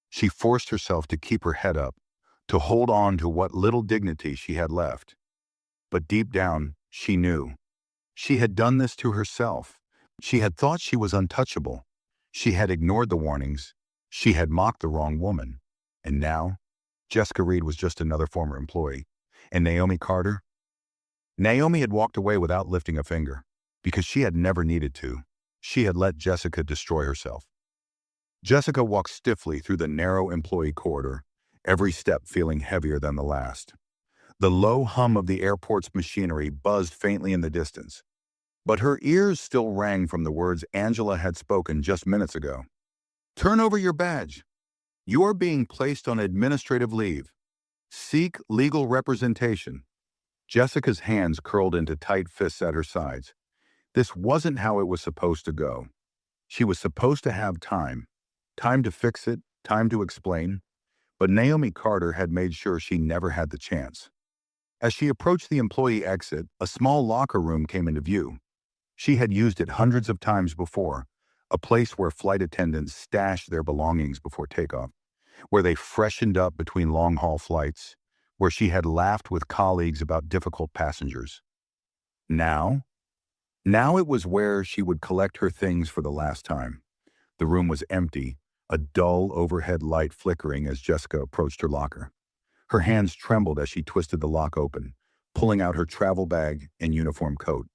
She forced herself to keep her head up, to hold on to what little dignity she had left. But deep down, she knew. She had done this to herself. She had thought she was untouchable. She had ignored the warnings. She had mocked the wrong woman. And now, Jessica Reed was just another former employee. And Naomi Carter? Naomi had walked away without lifting a finger, because she had never needed to. She had let Jessica destroy herself. Jessica walked stiffly through the narrow employee corridor, every step feeling heavier than the last. The low hum of the airport's machinery buzzed faintly in the distance, but her ears still rang from the words Angela had spoken just minutes ago. Turn over your badge. You are being placed on administrative leave. Seek legal representation. Jessica's hands curled into tight fists at her sides. This wasn't how it was supposed to go. She was supposed to have time to fix it, time to explain, but Naomi Carter had made sure she never had the chance. As she approached the employee exit, a small locker room came into view. She had used it hundreds of times before, a place where flight attendants stashed their belongings before takeoff, where they freshened up between long-haul flights, where she had laughed with colleagues about difficult passengers. Now it was where she would collect her things for the last time. The room was empty, a dull overhead light flickering as Jessica approached her locker. Her hands trembled as she twisted the lock open, pulling out her travel bag and uniform coat.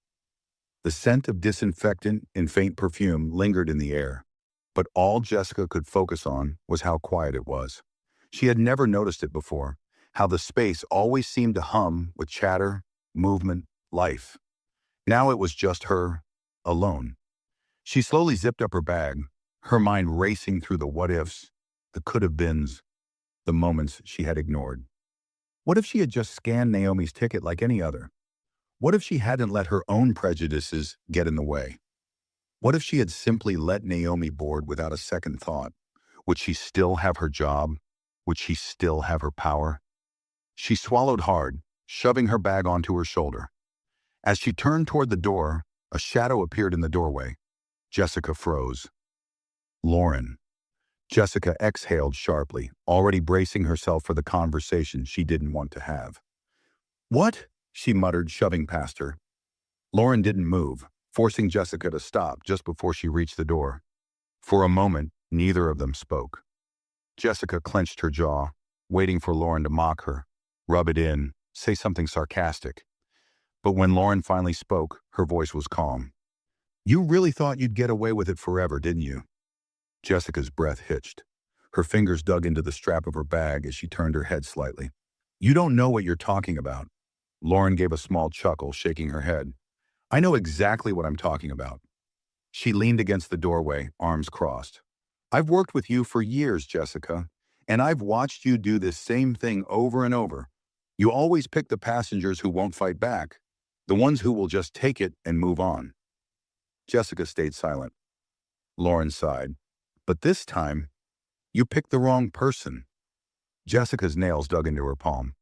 The scent of disinfectant and faint perfume lingered in the air, but all Jessica could focus on was how quiet it was. She had never noticed it before, how the space always seemed to hum with chatter, movement, life. Now it was just her, alone. She slowly zipped up her bag, her mind racing through the what-ifs, the could-have-beens, the moments she had ignored. What if she had just scanned Naomi's ticket like any other? What if she hadn't let her own prejudices get in the way? What if she had simply let Naomi board without a second thought? Would she still have her job? Would she still have her power? She swallowed hard, shoving her bag onto her shoulder. As she turned toward the door, a shadow appeared in the doorway. Jessica froze. Lauren. Jessica exhaled sharply, already bracing herself for the conversation she didn't want to have. "What?" she muttered, shoving past her. Lauren didn't move, forcing Jessica to stop just before she reached the door. For a moment, neither of them spoke. Jessica clenched her jaw, waiting for Lauren to mock her, rub it in, say something sarcastic. But when Lauren finally spoke, her voice was calm. "You really thought you'd get away with it forever, didn't you?" Jessica's breath hitched. Her fingers dug into the strap of her bag as she turned her head slightly. "You don't know what you're talking about." Lauren gave a small chuckle, shaking her head. "I know exactly what I'm talking about." She leaned against the doorway, arms crossed. "I've worked with you for years, Jessica, and I've watched you do this same thing over and over. You always pick the passengers who won't fight back, the ones who will just take it and move on." Jessica stayed silent. Lauren sighed. "But this time, you picked the wrong person." Jessica's nails dug into her palm.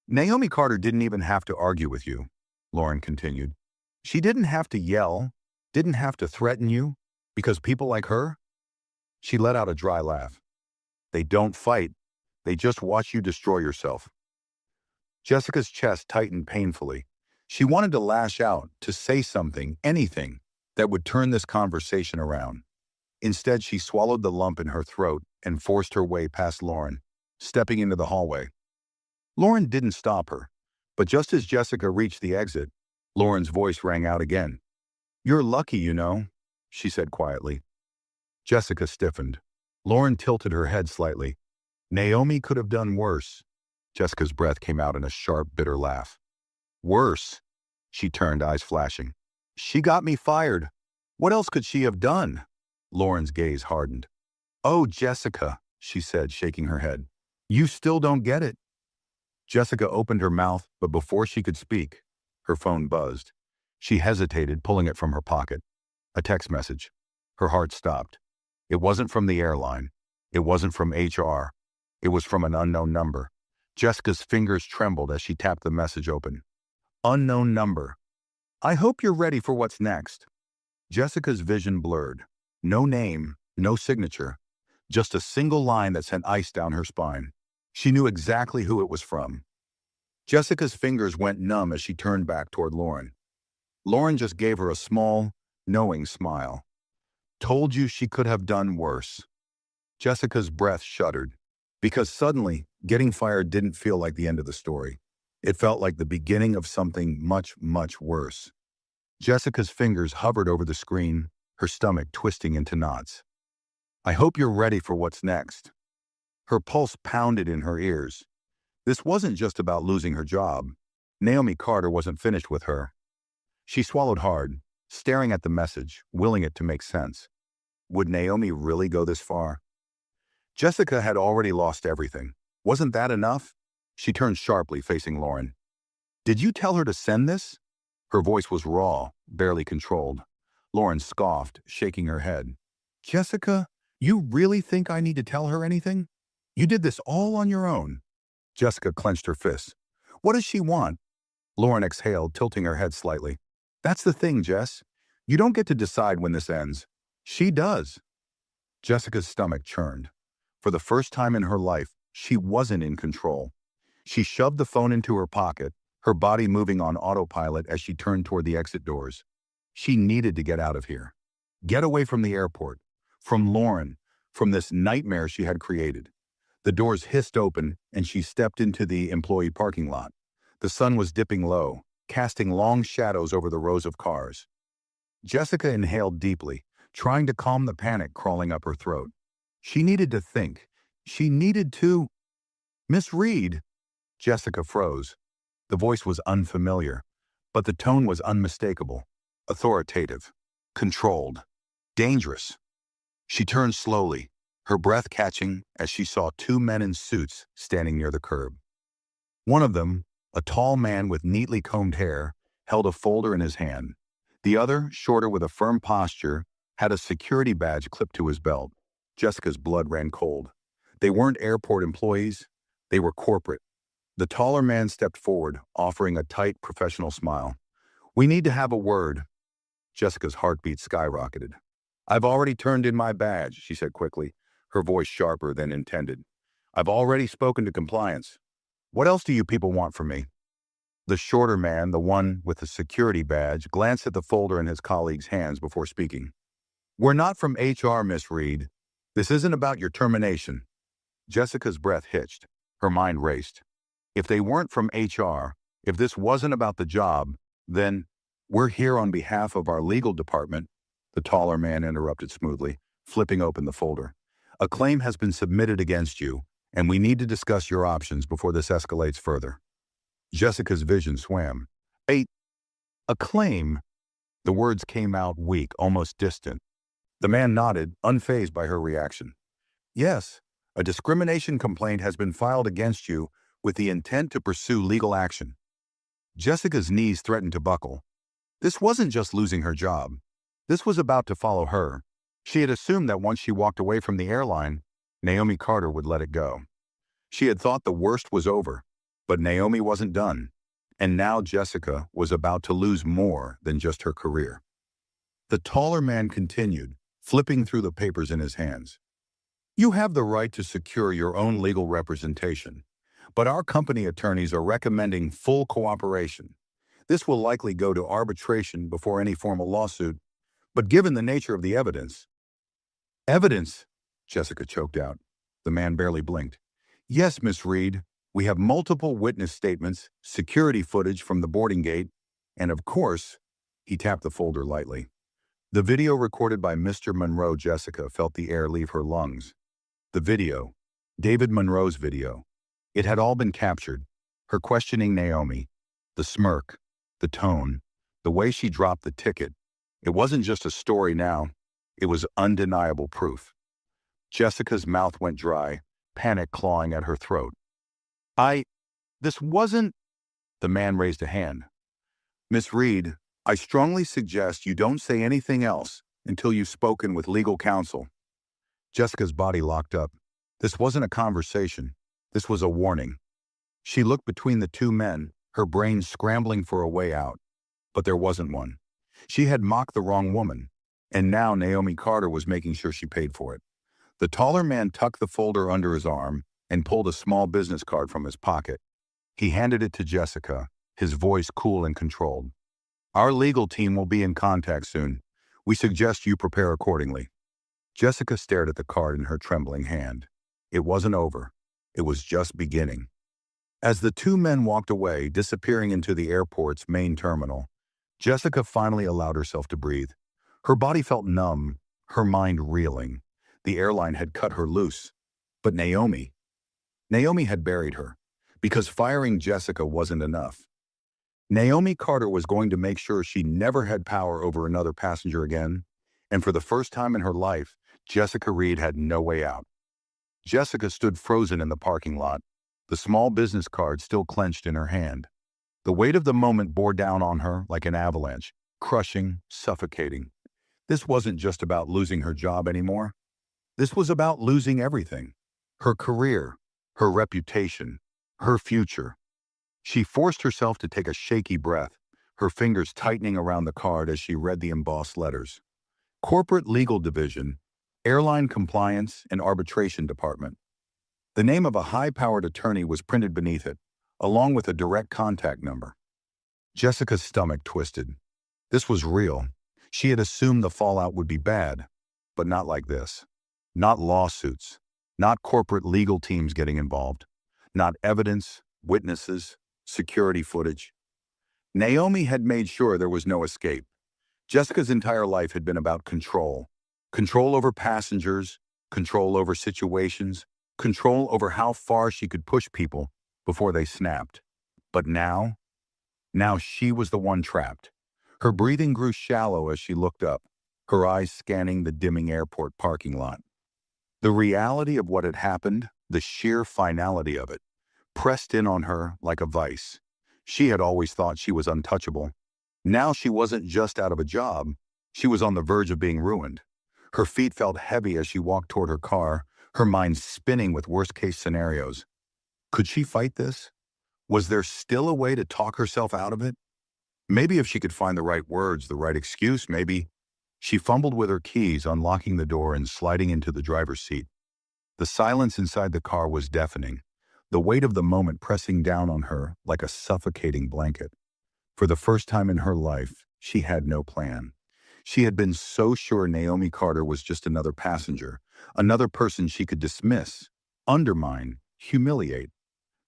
"Naomi Carter didn't even have to argue with you," Lauren continued. "She didn't have to yell, didn't have to threaten you, because people like her?" She let out a dry laugh. "They don't fight. They just watch you destroy yourself." Jessica's chest tightened painfully. She wanted to lash out, to say something, anything, that would turn this conversation around. Instead, she swallowed the lump in her throat and forced her way past Lauren, stepping into the hallway. Lauren didn't stop her, but just as Jessica reached the exit, Lauren's voice rang out again. "You're lucky, you know," she said quietly. Jessica stiffened. Lauren tilted her head slightly. "Naomi could have done worse." Jessica's breath came out in a sharp, bitter laugh. "Worse?" She turned, eyes flashing. "She got me fired. What else could she have done?" Lauren's gaze hardened. "Oh, Jessica," she said, shaking her head. "You still don't get it." Jessica opened her mouth, but before she could speak, her phone buzzed. She hesitated, pulling it from her pocket. A text message. Her heart stopped. It wasn't from the airline. It wasn't from HR. It was from an unknown number. Jessica's fingers trembled as she tapped the message open. Unknown number. "I hope you're ready for what's next." Jessica's vision blurred. No name, no signature, just a single line that sent ice down her spine. She knew exactly who it was from. Jessica's fingers went numb as she turned back toward Lauren. Lauren just gave her a small, knowing smile. "Told you she could have done worse." Jessica's breath shuddered, because suddenly, getting fired didn't feel like the end of the story. It felt like the beginning of something much, much worse. Jessica's fingers hovered over the screen, her stomach twisting into knots. "I hope you're ready for what's next." Her pulse pounded in her ears. This wasn't just about losing her job. Naomi Carter wasn't finished with her. She swallowed hard, staring at the message, willing it to make sense. Would Naomi really go this far? Jessica had already lost everything. Wasn't that enough? She turned sharply, facing Lauren. "Did you tell her to send this?" Her voice was raw, barely controlled. Lauren scoffed, shaking her head. "Jessica, you really think I need to tell her anything? You did this all on your own." Jessica clenched her fists. "What does she want?" Lauren exhaled, tilting her head slightly. "That's the thing, Jess. You don't get to decide when this ends. She does." Jessica's stomach churned. For the first time in her life, she wasn't in control. She shoved the phone into her pocket, her body moving on autopilot as she turned toward the exit doors. She needed to get out of here. Get away from the airport, from Lauren, from this nightmare she had created. The doors hissed open, and she stepped into the employee parking lot. The sun was dipping low, casting long shadows over the rows of cars. Jessica inhaled deeply, trying to calm the panic crawling up her throat. She needed to think. She needed to... "Miss Reed." Jessica froze. The voice was unfamiliar, but the tone was unmistakable, authoritative, controlled. Dangerous. She turned slowly, her breath catching as she saw two men in suits standing near the curb. One of them, a tall man with neatly combed hair, held a folder in his hand. The other, shorter with a firm posture, had a security badge clipped to his belt. Jessica's blood ran cold. They weren't airport employees, they were corporate. The taller man stepped forward, offering a tight, professional smile. "We need to have a word." Jessica's heartbeat skyrocketed. "I've already turned in my badge," she said quickly, her voice sharper than intended. "I've already spoken to compliance. What else do you people want from me?" The shorter man, the one with the security badge, glanced at the folder in his colleague's hands before speaking. "We're not from HR, Miss Reed. This isn't about your termination." Jessica's breath hitched. Her mind raced. If they weren't from HR, if this wasn't about the job, then "We're here on behalf of our legal department," the taller man interrupted smoothly, flipping open the folder. "A claim has been submitted against you, and we need to discuss your options before this escalates further." Jessica's vision swam. A claim? The words came out weak, almost distant. The man nodded, unfazed by her reaction. "Yes, a discrimination complaint has been filed against you with the intent to pursue legal action." Jessica's knees threatened to buckle. This wasn't just losing her job. This was about to follow her. She had assumed that once she walked away from the airline, Naomi Carter would let it go. She had thought the worst was over, but Naomi wasn't done. And now Jessica was about to lose more than just her career. The taller man continued, flipping through the papers in his hands. "You have the right to secure your own legal representation, but our company attorneys are recommending full cooperation. This will likely go to arbitration before any formal lawsuit, but given the nature of the evidence—" "Evidence?" Jessica choked out. The man barely blinked. "Yes, Miss Reed, we have multiple witness statements, security footage from the boarding gate, and of course," he tapped the folder lightly, "the video recorded by Mr. Monroe." Jessica felt the air leave her lungs. The video. David Monroe's video. It had all been captured. Her questioning Naomi. The smirk. The tone. The way she dropped the ticket. It wasn't just a story now. It was undeniable proof. Jessica's mouth went dry, panic clawing at her throat. This wasn't—" The man raised a hand. "Miss Reed, I strongly suggest you don't say anything else until you've spoken with legal counsel." Jessica's body locked up. This wasn't a conversation. This was a warning. She looked between the two men, her brain scrambling for a way out. But there wasn't one. She had mocked the wrong woman, and now Naomi Carter was making sure she paid for it. The taller man tucked the folder under his arm and pulled a small business card from his pocket. He handed it to Jessica, his voice cool and controlled. "Our legal team will be in contact soon. We suggest you prepare accordingly." Jessica stared at the card in her trembling hand. It wasn't over. It was just beginning. As the two men walked away, disappearing into the airport's main terminal, Jessica finally allowed herself to breathe. Her body felt numb, her mind reeling. The airline had cut her loose. But Naomi had buried her, because firing Jessica wasn't enough. Naomi Carter was going to make sure she never had power over another passenger again, and for the first time in her life, Jessica Reed had no way out. Jessica stood frozen in the parking lot, the small business card still clenched in her hand. The weight of the moment bore down on her like an avalanche, crushing, suffocating. This wasn't just about losing her job anymore. This was about losing everything. Her career, her reputation, her future. She forced herself to take a shaky breath, her fingers tightening around the card as she read the embossed letters. Corporate Legal Division, Airline Compliance and Arbitration Department. The name of a high-powered attorney was printed beneath it, along with a direct contact number. Jessica's stomach twisted. This was real. She had assumed the fallout would be bad, but not like this. Not lawsuits, not corporate legal teams getting involved, not evidence, witnesses, security footage. Naomi had made sure there was no escape. Jessica's entire life had been about control. Control over passengers, control over situations, control over how far she could push people before they snapped. But now she was the one trapped. Her breathing grew shallow as she looked up, her eyes scanning the dimming airport parking lot. The reality of what had happened, the sheer finality of it, pressed in on her like a vice. She had always thought she was untouchable. Now she wasn't just out of a job, she was on the verge of being ruined. Her feet felt heavy as she walked toward her car, her mind spinning with worst-case scenarios. Could she fight this? Was there still a way to talk herself out of it? Maybe if she could find the right words, the right excuse, maybe. She fumbled with her keys, unlocking the door and sliding into the driver's seat. The silence inside the car was deafening, the weight of the moment pressing down on her like a suffocating blanket. For the first time in her life, she had no plan. She had been so sure Naomi Carter was just another passenger, another person she could dismiss, undermine, humiliate.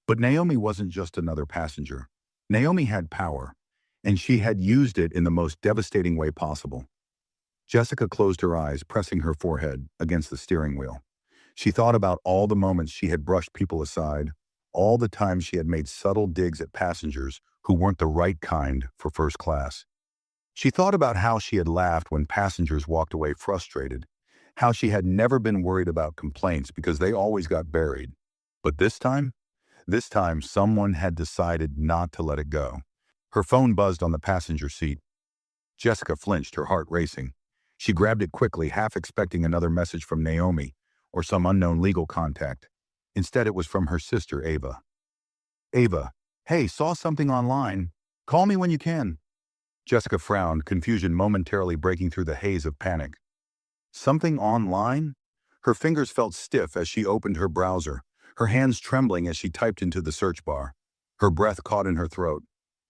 But Naomi wasn't just another passenger. Naomi had power, and she had used it in the most devastating way possible. Jessica closed her eyes, pressing her forehead against the steering wheel. She thought about all the moments she had brushed people aside, all the times she had made subtle digs at passengers who weren't the right kind for first class. She thought about how she had laughed when passengers walked away frustrated, how she had never been worried about complaints because they always got buried. But this time someone had decided not to let it go. Her phone buzzed on the passenger seat. Jessica flinched, her heart racing. She grabbed it quickly, half expecting another message from Naomi or some unknown legal contact. Instead, it was from her sister, Ava. Ava, hey, saw something online. Call me when you can. Jessica frowned, confusion momentarily breaking through the haze of panic. Something online? Her fingers felt stiff as she opened her browser, her hands trembling as she typed into the search bar. Her breath caught in her throat.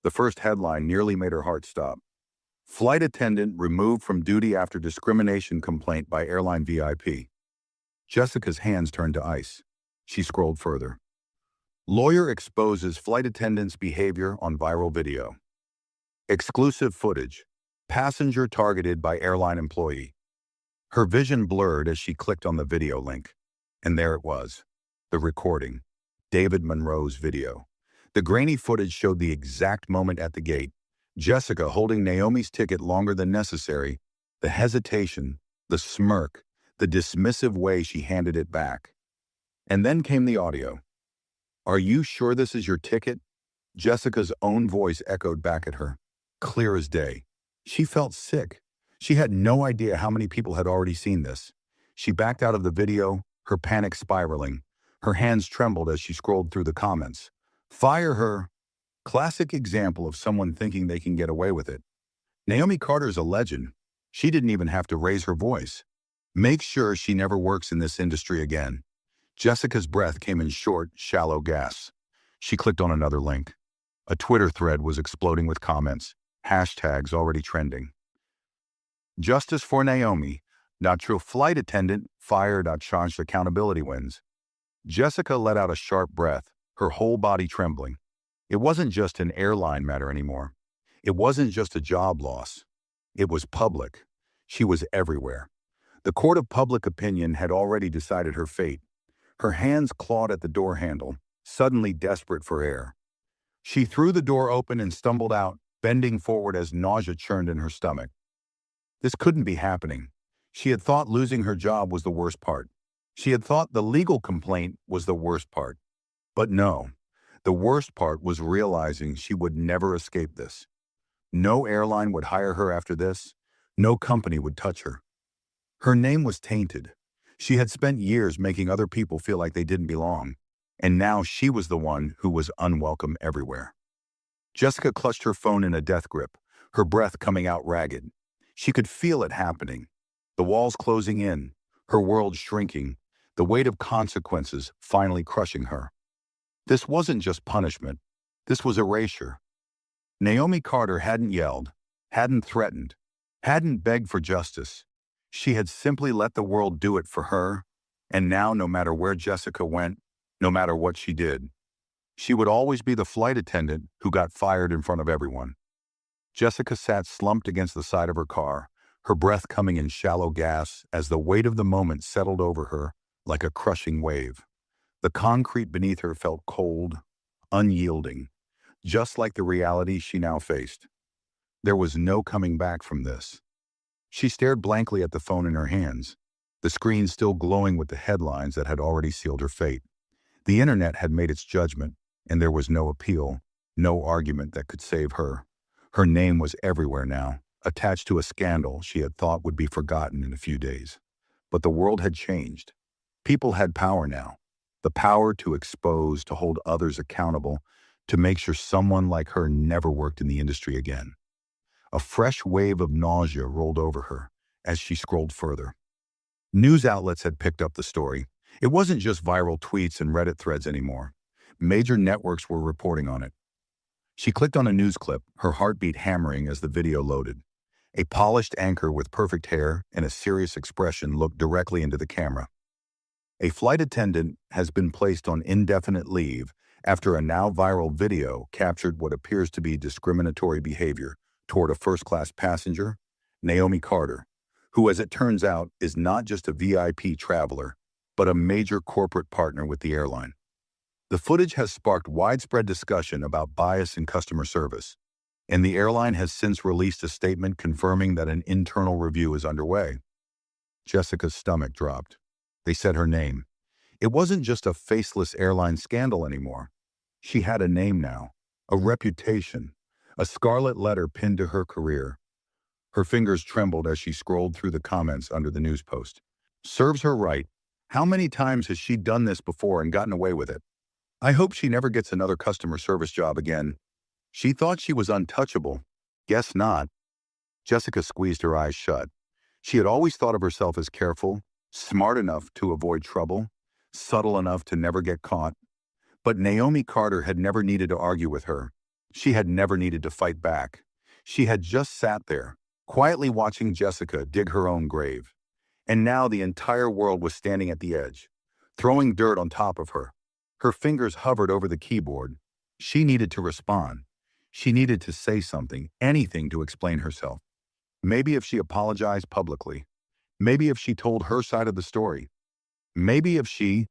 The first headline nearly made her heart stop. Flight attendant removed from duty after discrimination complaint by airline VIP. Jessica's hands turned to ice. She scrolled further. Lawyer exposes flight attendant's behavior on viral video. Exclusive footage. Passenger targeted by airline employee. Her vision blurred as she clicked on the video link. And there it was. The recording. David Monroe's video. The grainy footage showed the exact moment at the gate. Jessica holding Naomi's ticket longer than necessary. The hesitation, the smirk, the dismissive way she handed it back. And then came the audio. Are you sure this is your ticket? Jessica's own voice echoed back at her, clear as day. She felt sick. She had no idea how many people had already seen this. She backed out of the video, her panic spiraling. Her hands trembled as she scrolled through the comments. Fire her. Classic example of someone thinking they can get away with it. Naomi Carter's a legend. She didn't even have to raise her voice. Make sure she never works in this industry again. Jessica's breath came in short, shallow gasps. She clicked on another link. A Twitter thread was exploding with comments, hashtags already trending. Justice for Naomi. Natural flight attendant fired at charged accountability wins. Jessica let out a sharp breath, her whole body trembling. It wasn't just an airline matter anymore. It wasn't just a job loss. It was public. She was everywhere. The court of public opinion had already decided her fate. Her hands clawed at the door handle, suddenly desperate for air. She threw the door open and stumbled out, bending forward as nausea churned in her stomach. This couldn't be happening. She had thought losing her job was the worst part. She had thought the legal complaint was the worst part. But no, the worst part was realizing she would never escape this. No airline would hire her after this. No company would touch her. Her name was tainted. She had spent years making other people feel like they didn't belong. And now she was the one who was unwelcome everywhere. Jessica clutched her phone in a death grip, her breath coming out ragged. She could feel it happening. The walls closing in, her world shrinking, the weight of consequences finally crushing her. This wasn't just punishment. This was erasure. Naomi Carter hadn't yelled, hadn't threatened, hadn't begged for justice. She had simply let the world do it for her, and now no matter where Jessica went, no matter what she did, she would always be the flight attendant who got fired in front of everyone. Jessica sat slumped against the side of her car, her breath coming in shallow gasps as the weight of the moment settled over her like a crushing wave. The concrete beneath her felt cold, unyielding, just like the reality she now faced. There was no coming back from this. She stared blankly at the phone in her hands, the screen still glowing with the headlines that had already sealed her fate. The internet had made its judgment, and there was no appeal, no argument that could save her. Her name was everywhere now, attached to a scandal she had thought would be forgotten in a few days. But the world had changed. People had power now. The power to expose, to hold others accountable, to make sure someone like her never worked in the industry again. A fresh wave of nausea rolled over her as she scrolled further. News outlets had picked up the story. It wasn't just viral tweets and Reddit threads anymore. Major networks were reporting on it. She clicked on a news clip, her heartbeat hammering as the video loaded. A polished anchor with perfect hair and a serious expression looked directly into the camera. A flight attendant has been placed on indefinite leave after a now viral video captured what appears to be discriminatory behavior toward a first-class passenger, Naomi Carter, who, as it turns out, is not just a VIP traveler, but a major corporate partner with the airline. The footage has sparked widespread discussion about bias in customer service, and the airline has since released a statement confirming that an internal review is underway. Jessica's stomach dropped. They said her name. It wasn't just a faceless airline scandal anymore. She had a name now, a reputation, a scarlet letter pinned to her career. Her fingers trembled as she scrolled through the comments under the news post. Serves her right. How many times has she done this before and gotten away with it? I hope she never gets another customer service job again. She thought she was untouchable. Guess not. Jessica squeezed her eyes shut. She had always thought of herself as careful, smart enough to avoid trouble, subtle enough to never get caught. But Naomi Carter had never needed to argue with her. She had never needed to fight back. She had just sat there, quietly watching Jessica dig her own grave. And now the entire world was standing at the edge, throwing dirt on top of her. Her fingers hovered over the keyboard. She needed to respond. She needed to say something, anything to explain herself. Maybe if she apologized publicly. Maybe if she told her side of the story. Maybe if she...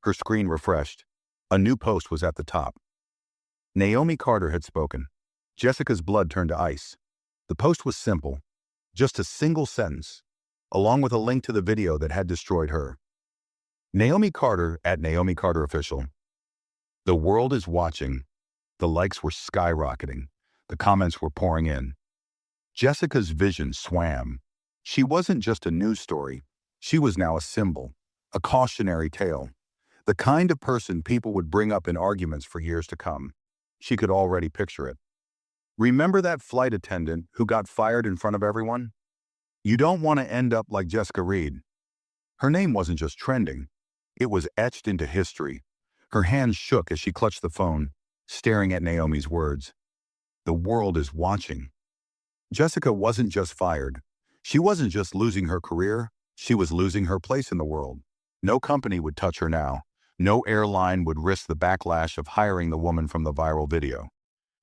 Her screen refreshed. A new post was at the top. Naomi Carter had spoken. Jessica's blood turned to ice. The post was simple. Just a single sentence, along with a link to the video that had destroyed her. Naomi Carter at Naomi Carter Official. The world is watching. The likes were skyrocketing. The comments were pouring in. Jessica's vision swam. She wasn't just a news story. She was now a symbol, a cautionary tale, the kind of person people would bring up in arguments for years to come. She could already picture it. Remember that flight attendant who got fired in front of everyone? You don't want to end up like Jessica Reed. Her name wasn't just trending. It was etched into history. Her hands shook as she clutched the phone, staring at Naomi's words. The world is watching. Jessica wasn't just fired. She wasn't just losing her career. She was losing her place in the world. No company would touch her now. No airline would risk the backlash of hiring the woman from the viral video.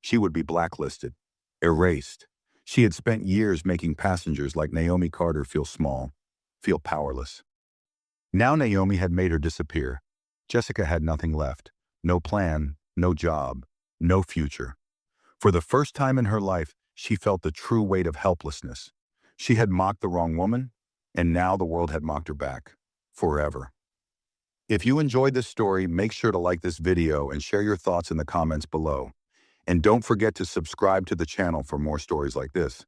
She would be blacklisted, erased. She had spent years making passengers like Naomi Carter feel small, feel powerless. Now Naomi had made her disappear. Jessica had nothing left. No plan, no job, no future. For the first time in her life, she felt the true weight of helplessness. She had mocked the wrong woman, and now the world had mocked her back. Forever. If you enjoyed this story, make sure to like this video and share your thoughts in the comments below. And don't forget to subscribe to the channel for more stories like this.